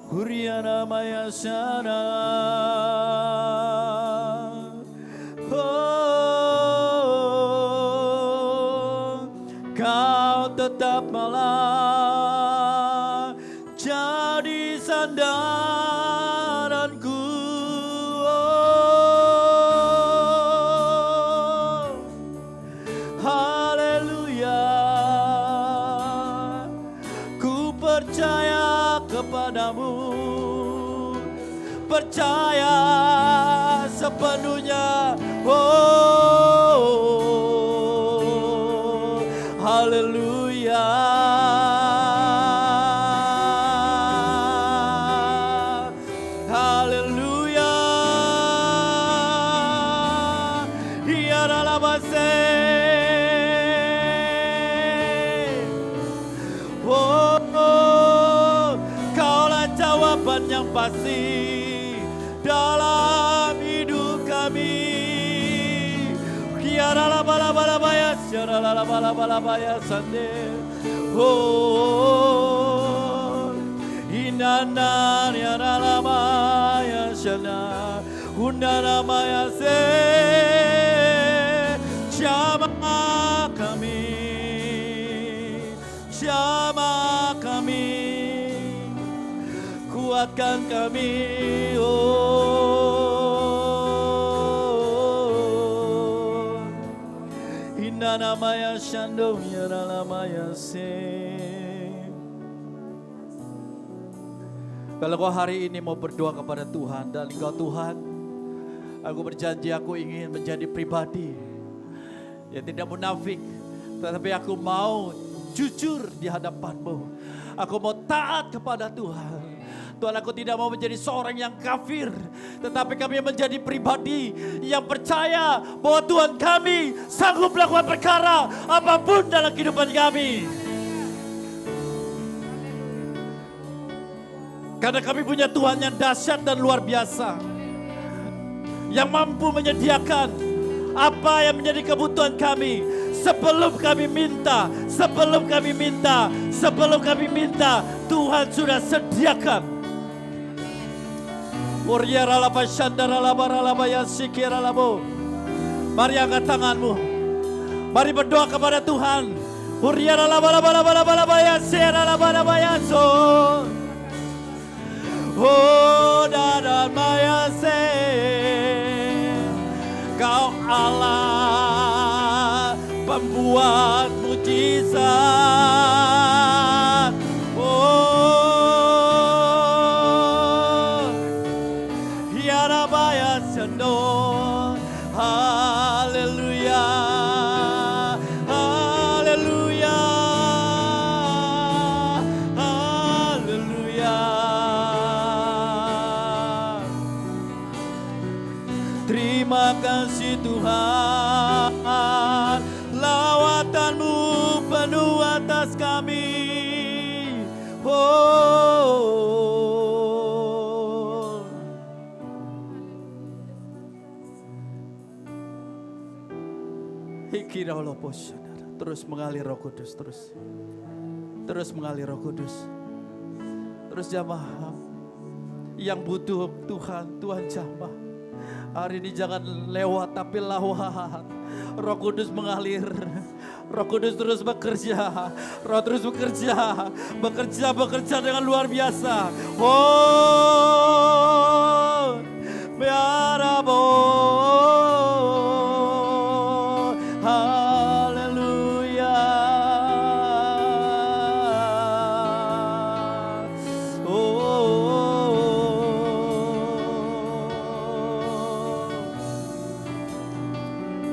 D: Huriana Maya Sana. Oh, kau tetap malah jadi sandaranku. Oh, haleluya. Ku percaya kepadamu, percaya sepenuhnya. Oh, haleluya. Haleluya. Ya la la Oh, Kaulah jawaban yang pasti dalam hidup kami. Kiara la bala bala baya, siara la bala bala baya sande. Oh, inana niara la maya shana, undana maya se, jamah kami, jamah kami, kuatkan kami, oh. Inna namaya shando yara namaya se. Kalau kau hari ini mau berdoa kepada Tuhan dan engkau Tuhan, aku berjanji aku ingin menjadi pribadi yang tidak munafik, tetapi aku mau jujur di hadapan-Mu. Aku mau taat kepada Tuhan. Tuhan, aku tidak mau menjadi seorang yang kafir, tetapi kami menjadi pribadi yang percaya bahwa Tuhan kami sanggup melakukan perkara apapun dalam kehidupan kami. Karena kami punya Tuhan yang dahsyat dan luar biasa, yang mampu menyediakan apa yang menjadi kebutuhan kami sebelum kami minta, sebelum kami minta, Tuhan sudah sediakan. Mari angkat tanganmu, mari berdoa kepada Tuhan. Oh, dadan maya se, Kau Allah pembuat mujizat. Oh, hiara maya sendo, haleluya, haleluya, haleluya. Terima kasih Tuhan, lawatan-Mu penuh atas kami. Oh, terus mengalir Roh Kudus, terus mengalir Roh Kudus. Terus jamaah yang butuh Tuhan, Tuhan jamah. Hari ini jangan lewat tapi lawat. Roh Kudus mengalir. Roh Kudus terus bekerja. Roh terus bekerja dengan luar biasa. Oh, biarabo. Haleluya.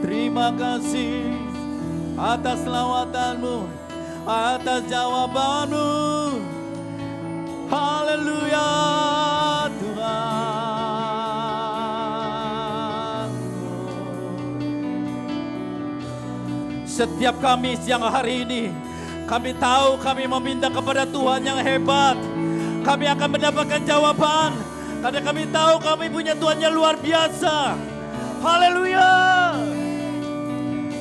D: Terima kasih atas lawatan-Mu, atas jawaban-Mu. Haleluya Tuhan. Setiap kami siang hari ini, kami tahu kami meminta kepada Tuhan yang hebat. Kami akan mendapatkan jawaban, karena kami tahu kami punya Tuhan yang luar biasa. Haleluya.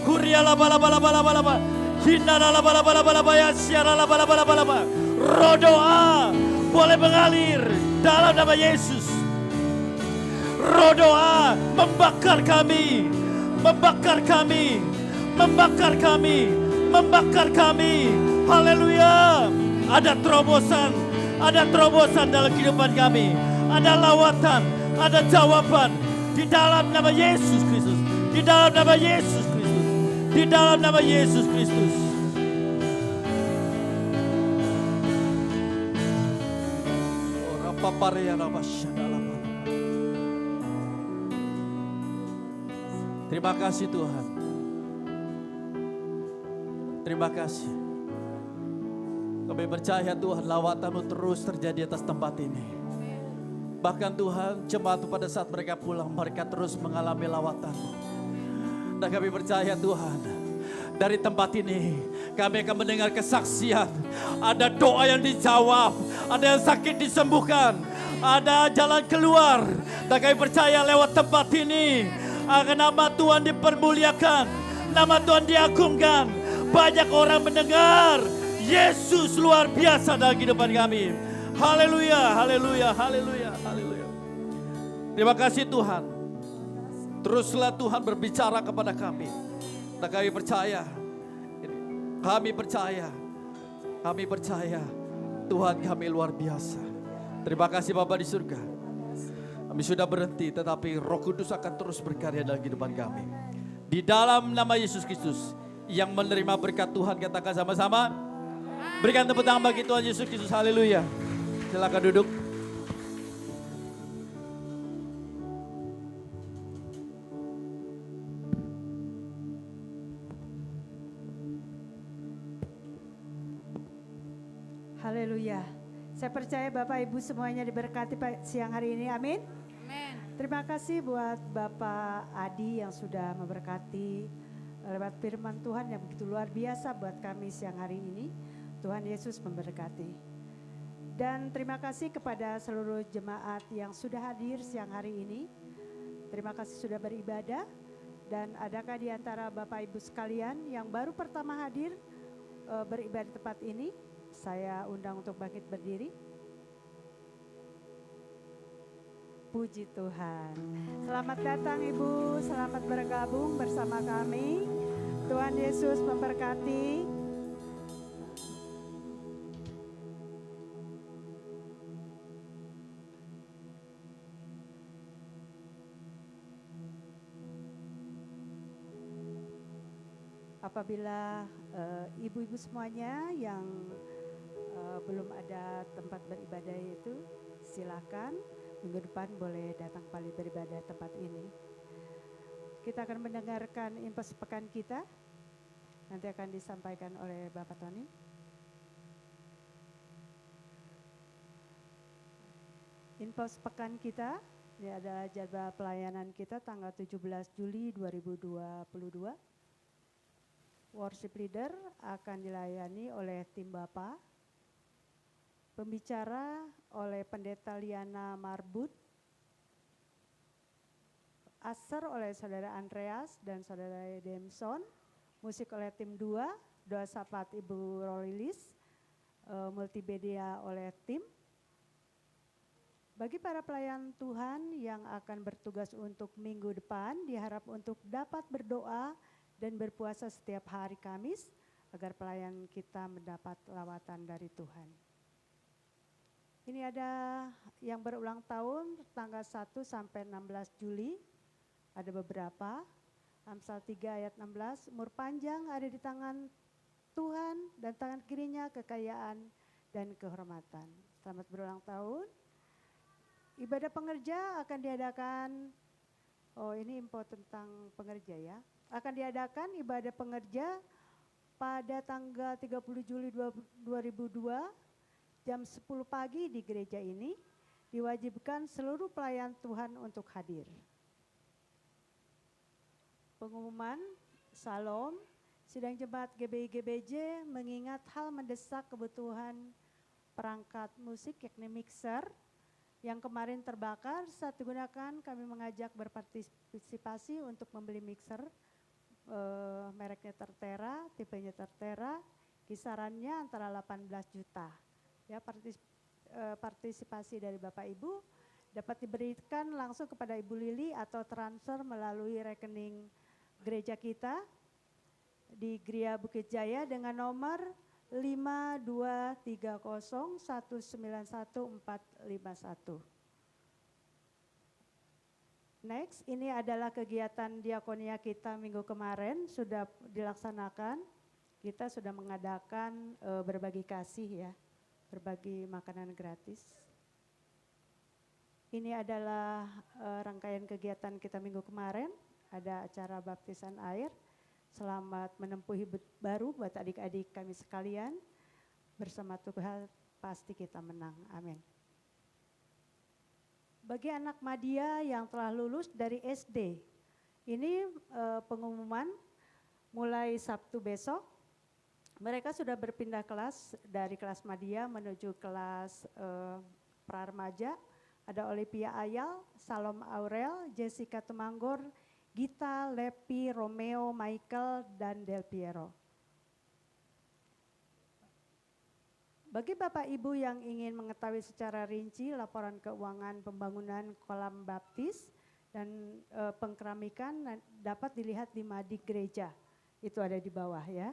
D: Kuriala bala bala bala bala bala. Hinara la bala bala bala bala. Siara la bala bala bala bala. Roh doa boleh mengalir dalam nama Yesus. Roh doa membakar kami, membakar kami, membakar kami, membakar kami. Haleluya. Ada terobosan dalam kehidupan kami. Ada lawatan, ada jawaban di dalam nama Yesus Kristus. Di dalam nama Yesus Kristus. Di dalam nama Yesus Kristus. Terima kasih Tuhan. Terima kasih. Kami percaya Tuhan, lawatan-Mu terus terjadi atas tempat ini. Bahkan Tuhan, jemaat pada saat mereka pulang, mereka terus mengalami lawatan-Mu. Dan kami percaya Tuhan, dari tempat ini kami akan mendengar kesaksian. Ada doa yang dijawab, ada yang sakit disembuhkan, ada jalan keluar. Dan kami percaya lewat tempat ini akan nama Tuhan dipermuliakan, nama Tuhan diagungkan. Banyak orang mendengar Yesus luar biasa dalam kehidupan kami. Haleluya, haleluya, haleluya, haleluya. Terima kasih Tuhan. Teruslah Tuhan berbicara kepada kami. Dan kami percaya, kami percaya Tuhan kami luar biasa. Terima kasih Bapa di surga. Kami sudah berhenti, tetapi Roh Kudus akan terus berkarya dalam kehidupan kami. Di dalam nama Yesus Kristus, yang menerima berkat Tuhan, katakan sama-sama. Berikan tepuk tangan bagi Tuhan Yesus Kristus. Haleluya. Silakan duduk.
A: Haleluya. Saya percaya Bapak Ibu semuanya diberkati siang hari ini. Amin.
B: Amin.
A: Terima kasih buat Bapak Adi yang sudah memberkati lewat firman Tuhan yang begitu luar biasa buat kami siang hari ini. Tuhan Yesus memberkati. Dan terima kasih kepada seluruh jemaat yang sudah hadir siang hari ini. Terima kasih sudah beribadah. Dan adakah di antara Bapak Ibu sekalian yang baru pertama hadir beribadah di tempat ini? Saya undang untuk bangkit berdiri. Puji Tuhan. Selamat datang Ibu, selamat bergabung bersama kami. Tuhan Yesus memberkati. Apabila ibu-ibu semuanya yang belum ada tempat beribadah itu, silakan minggu depan boleh datang kembali beribadah tempat ini. Kita akan mendengarkan info sepekan kita, nanti akan disampaikan oleh Bapak Tony. Info sepekan kita, ini adalah jadwal pelayanan kita tanggal 17 Juli 2022. Worship leader akan dilayani oleh tim Bapak. Pembicara oleh Pendeta Liana Marbut. Aser oleh Saudara Andreas dan Saudara Demson. Musik oleh tim 2, doa syafaat Ibu Rolilis. Multimedia oleh tim. Bagi para pelayan Tuhan yang akan bertugas untuk minggu depan, diharap untuk dapat berdoa dan berpuasa setiap hari Kamis agar pelayan kita mendapat lawatan dari Tuhan. Ini ada yang berulang tahun tanggal 1 sampai 16 Juli, ada beberapa. Amsal 3 ayat 16, umur panjang ada di tangan Tuhan dan tangan kirinya kekayaan dan kehormatan. Selamat berulang tahun. Ibadah pengerja akan diadakan, ini info tentang pengerja ya. Akan diadakan ibadah pengerja pada tanggal 30 Juli 2002 jam 10 pagi di gereja ini. Diwajibkan seluruh pelayan Tuhan untuk hadir. Pengumuman, Salam, sidang jemaat GBI GBJ mengingat hal mendesak kebutuhan perangkat musik yakni mixer yang kemarin terbakar. Saat digunakan kami mengajak berpartisipasi untuk membeli mixer. Mereknya Tertera, tipenya Tertera, kisarannya antara 18 juta. Ya, partisipasi dari Bapak Ibu dapat diberikan langsung kepada Ibu Lili atau transfer melalui rekening gereja kita di Gria Bukit Jaya dengan nomor 5230191451. Next, ini adalah kegiatan diakonia kita minggu kemarin sudah dilaksanakan. Kita sudah mengadakan berbagi kasih ya, berbagi makanan gratis. Ini adalah rangkaian kegiatan kita minggu kemarin. Ada acara baptisan air. Selamat menempuh hidup baru buat adik-adik kami sekalian. Bersama Tuhan pasti kita menang. Amin. Bagi anak Madia yang telah lulus dari SD Ini pengumuman mulai Sabtu besok. Mereka sudah berpindah kelas dari kelas Madya menuju kelas Praremaja. Ada Olivia Ayal, Salom Aurel, Jessica Temanggor, Gita, Lepi, Romeo, Michael, dan Del Piero. Bagi Bapak Ibu yang ingin mengetahui secara rinci laporan keuangan pembangunan kolam baptis dan pengkeramikan dapat dilihat di Madik Gereja. Itu ada di bawah ya.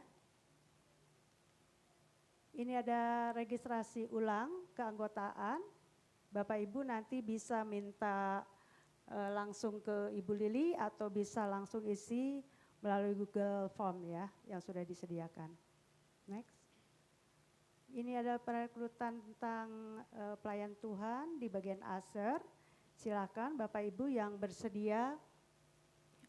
A: Ini ada registrasi ulang keanggotaan. Bapak Ibu nanti bisa minta langsung ke Ibu Lili atau bisa langsung isi melalui Google Form ya yang sudah disediakan. Next. Ini ada perekrutan tentang pelayan Tuhan di bagian ASER. Silakan Bapak Ibu yang bersedia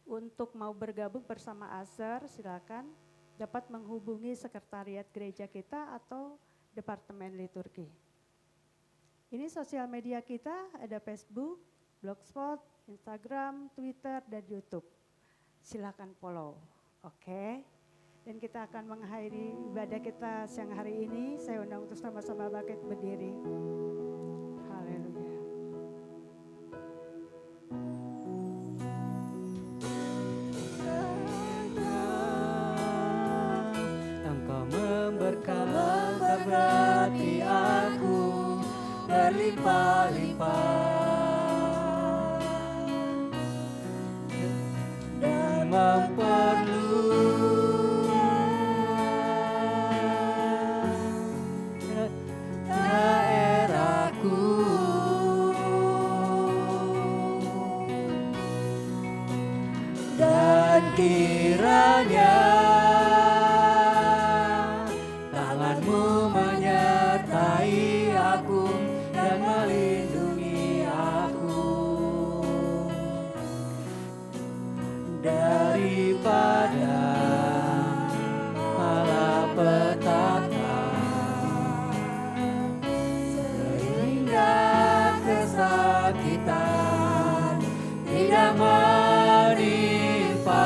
A: untuk mau bergabung bersama ASER, silakan dapat menghubungi sekretariat gereja kita atau Departemen Liturgi. Ini sosial media kita, ada Facebook, Blogspot, Instagram, Twitter, dan YouTube. Silakan follow, oke? Dan kita akan mengakhiri ibadah kita siang hari ini. Saya undang untuk sama-sama bangkit berdiri. Haleluya.
C: Engkau memberkati aku berlimpah-limpah dan memperluas daerahku dan kiranya tanganmu menyertai aku dan melindungi aku daripada malapetaka sehingga kesakitan tidak menimpa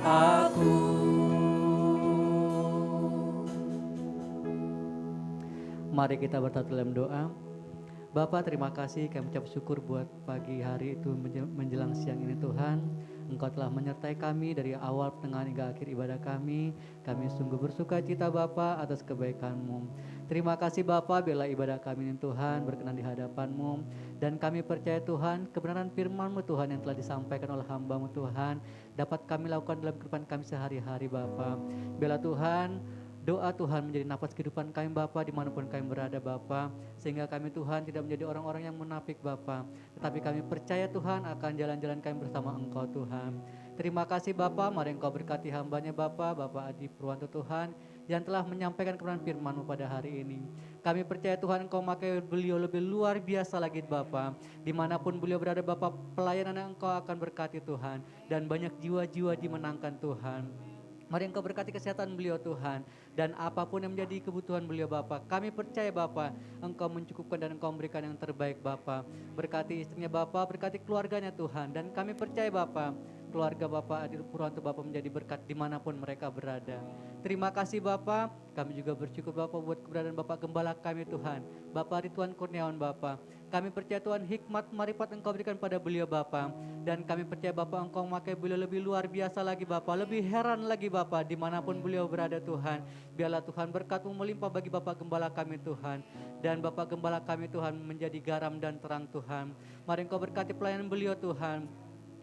C: aku. Mari kita bertatu dalam doa. Bapa, terima kasih, kami ucap syukur buat pagi hari itu menjelang siang ini Tuhan. Engkau telah menyertai kami dari awal, pertengahan hingga akhir ibadah kami. Kami sungguh bersuka cita Bapa atas kebaikan-Mu. Terima kasih Bapa, biarlah ibadah kami ini Tuhan berkenan di hadapan-Mu. Dan kami percaya Tuhan, kebenaran firman-Mu Tuhan yang telah disampaikan oleh hamba-Mu Tuhan dapat kami lakukan dalam kehidupan kami sehari-hari Bapa. Biarlah Tuhan, doa Tuhan menjadi nafas kehidupan kami Bapa dimanapun kami berada Bapa, sehingga kami Tuhan tidak menjadi orang-orang yang munafik Bapa, tetapi kami percaya Tuhan akan jalan-jalan kami bersama Engkau Tuhan. Terima kasih Bapa, mari Engkau berkati hambanya Bapa Adi Purwanto Tuhan yang telah menyampaikan kebenaran firman-Mu pada hari ini. Kami percaya Tuhan Engkau memakai beliau lebih luar biasa lagi Bapa, dimanapun beliau berada Bapa, pelayanan yang Engkau akan berkati Tuhan, dan banyak jiwa-jiwa dimenangkan Tuhan. Mari Engkau berkati kesehatan beliau Tuhan, dan apapun yang menjadi kebutuhan beliau Bapa, kami percaya Bapa, Engkau mencukupkan dan Engkau memberikan yang terbaik Bapa. Berkati istrinya Bapa, berkati keluarganya Tuhan, dan kami percaya Bapa, keluarga Bapa Adi Purwanto Bapa menjadi berkat dimanapun mereka berada. Terima kasih Bapa, kami juga bersyukur Bapa buat keberadaan Bapak Gembala kami Tuhan, Bapak Ridwan Kurniawan Bapa. Kami percaya Tuhan hikmat marifat Engkau berikan pada beliau Bapa, dan kami percaya Bapa Engkau memakai beliau lebih luar biasa lagi Bapa, lebih heran lagi Bapa dimanapun beliau berada Tuhan. Biarlah Tuhan berkat-Mu melimpah bagi Bapak Gembala kami Tuhan, dan Bapak Gembala kami Tuhan menjadi garam dan terang Tuhan. Mari Engkau berkati pelayanan beliau Tuhan,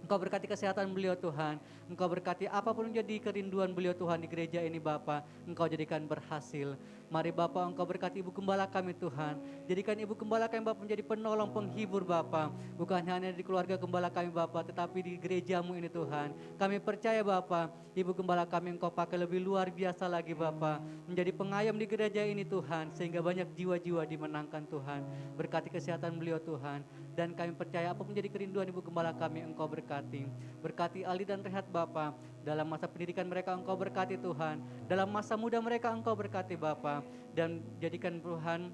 C: Engkau berkati kesehatan beliau Tuhan, Engkau berkati apapun menjadi kerinduan beliau Tuhan di gereja ini Bapa, Engkau jadikan berhasil. Mari Bapa Engkau berkati Ibu Gembala kami Tuhan, jadikan Ibu Gembala kami Bapa menjadi penolong penghibur Bapa, bukan hanya di keluarga Gembala kami Bapa, tetapi di gereja-Mu ini Tuhan. Kami percaya Bapa, Ibu Gembala kami Engkau pakai lebih luar biasa lagi Bapa, menjadi pengayom di gereja ini Tuhan, sehingga banyak jiwa-jiwa dimenangkan Tuhan. Berkati kesehatan beliau Tuhan, dan kami percaya apa menjadi kerinduan Ibu Gembala kami Engkau berkati. Berkati Ali dan Rehat Bapa, dalam masa pendidikan mereka Engkau berkati Tuhan, dalam masa muda mereka Engkau berkati Bapa, dan jadikan Tuhan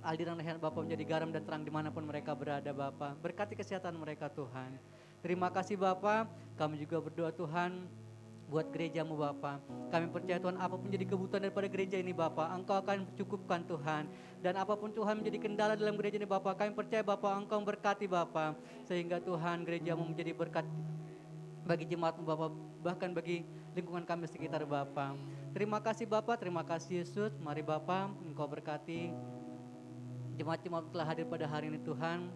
C: Aldi dan Rehat Bapa menjadi garam dan terang dimanapun mereka berada Bapa. Berkati kesehatan mereka Tuhan. Terima kasih Bapa, kami juga berdoa Tuhan buat gerejamu Bapa. Kami percaya Tuhan apapun jadi kebutuhan daripada gereja ini Bapa, Engkau akan cukupkan Tuhan. Dan apapun Tuhan menjadi kendala dalam gereja ini Bapa, kami percaya Bapa Engkau berkati Bapa. Sehingga Tuhan gerejamu menjadi berkat bagi jemaatmu Bapa, bahkan bagi lingkungan kami sekitar Bapa. Terima kasih Bapa, terima kasih Yesus. Mari Bapa, Engkau berkati jemaat-jemaat telah hadir pada hari ini Tuhan.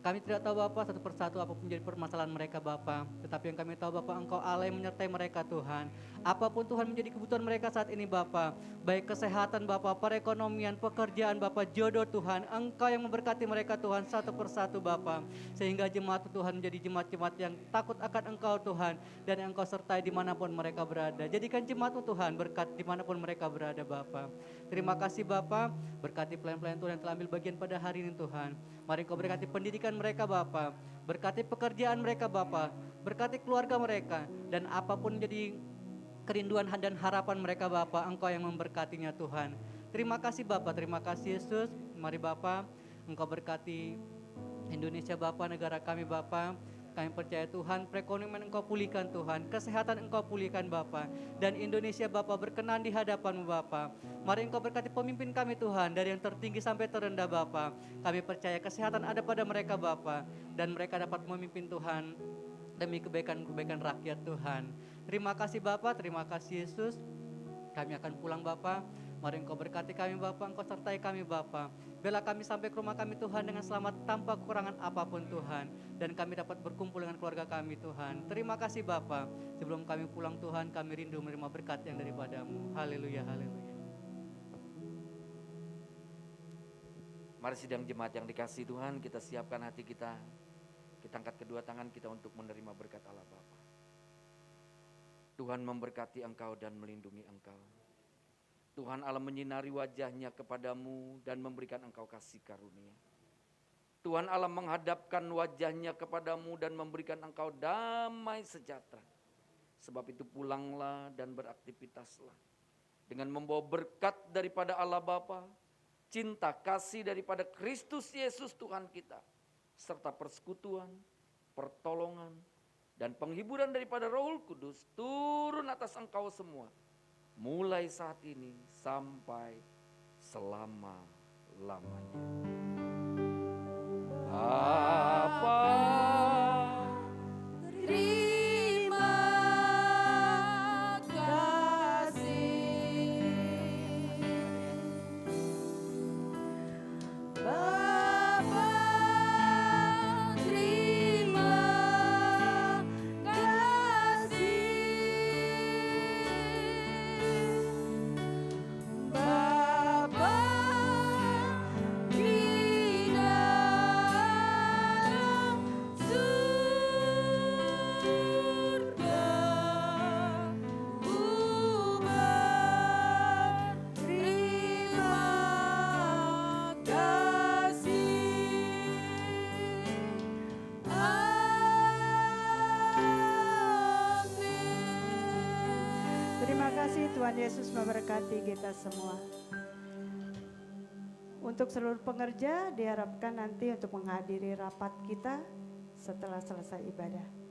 C: Kami tidak tahu Bapa satu persatu apapun menjadi permasalahan mereka Bapa, tetapi yang kami tahu Bapa Engkau Allah yang menyertai mereka Tuhan. Apapun Tuhan menjadi kebutuhan mereka saat ini Bapa, baik kesehatan Bapa, perekonomian, pekerjaan Bapa, jodoh Tuhan, Engkau yang memberkati mereka Tuhan satu persatu Bapa, sehingga jemaat Tuhan menjadi jemaat-jemaat yang takut akan Engkau Tuhan, dan yang Engkau sertai dimanapun mereka berada. Jadikan jemaat-Mu Tuhan berkat dimanapun mereka berada Bapa. Terima kasih Bapa, berkati pelayan-pelayan Tuhan yang telah ambil bagian pada hari ini Tuhan. Mari Engkau berkati pendidikan mereka Bapa, berkati pekerjaan mereka Bapa, berkati keluarga mereka, dan apapun jadi kerinduan dan harapan mereka Bapa, Engkau yang memberkatinya Tuhan. Terima kasih Bapa, terima kasih Yesus. Mari Bapa, Engkau berkati Indonesia Bapa, negara kami Bapa. Kami percaya Tuhan, perekonomian Engkau pulihkan Tuhan, kesehatan Engkau pulihkan Bapa, dan Indonesia Bapa berkenan di hadapan-Mu Bapa. Mari Engkau berkati pemimpin kami Tuhan, dari yang tertinggi sampai terendah Bapa. Kami percaya kesehatan ada pada mereka Bapa, dan mereka dapat memimpin Tuhan demi kebaikan-kebaikan rakyat Tuhan. Terima kasih Bapa, terima kasih Yesus. Kami akan pulang Bapa. Mari Engkau berkati kami Bapa, Engkau sertai kami Bapa. Bela kami sampai ke rumah kami Tuhan dengan selamat tanpa kekurangan apapun Tuhan. Dan kami dapat berkumpul dengan keluarga kami Tuhan. Terima kasih Bapa. Sebelum kami pulang Tuhan, kami rindu menerima berkat yang daripada-Mu. Haleluya, haleluya.
E: Mari sidang jemaat yang dikasihi Tuhan, kita siapkan hati kita. Kita angkat kedua tangan kita untuk menerima berkat Allah Bapa. Tuhan memberkati engkau dan melindungi engkau. Tuhan Allah menyinari wajahnya kepadamu dan memberikan engkau kasih karunia. Tuhan Allah menghadapkan wajahnya kepadamu dan memberikan engkau damai sejahtera. Sebab itu pulanglah dan beraktivitaslah dengan membawa berkat daripada Allah Bapa, cinta kasih daripada Kristus Yesus Tuhan kita, serta persekutuan, pertolongan, dan penghiburan daripada Roh Kudus turun atas engkau semua, mulai saat ini sampai selama-lamanya. Bapa,
B: Terima kasih Bapa, terima kasih Bapa di dalam surga, Umat terima kasih. Amin.
A: Terima kasih Tuhan Yesus memberkati kita semua. Untuk seluruh pengerja diharapkan nanti untuk menghadiri rapat kita setelah selesai ibadah.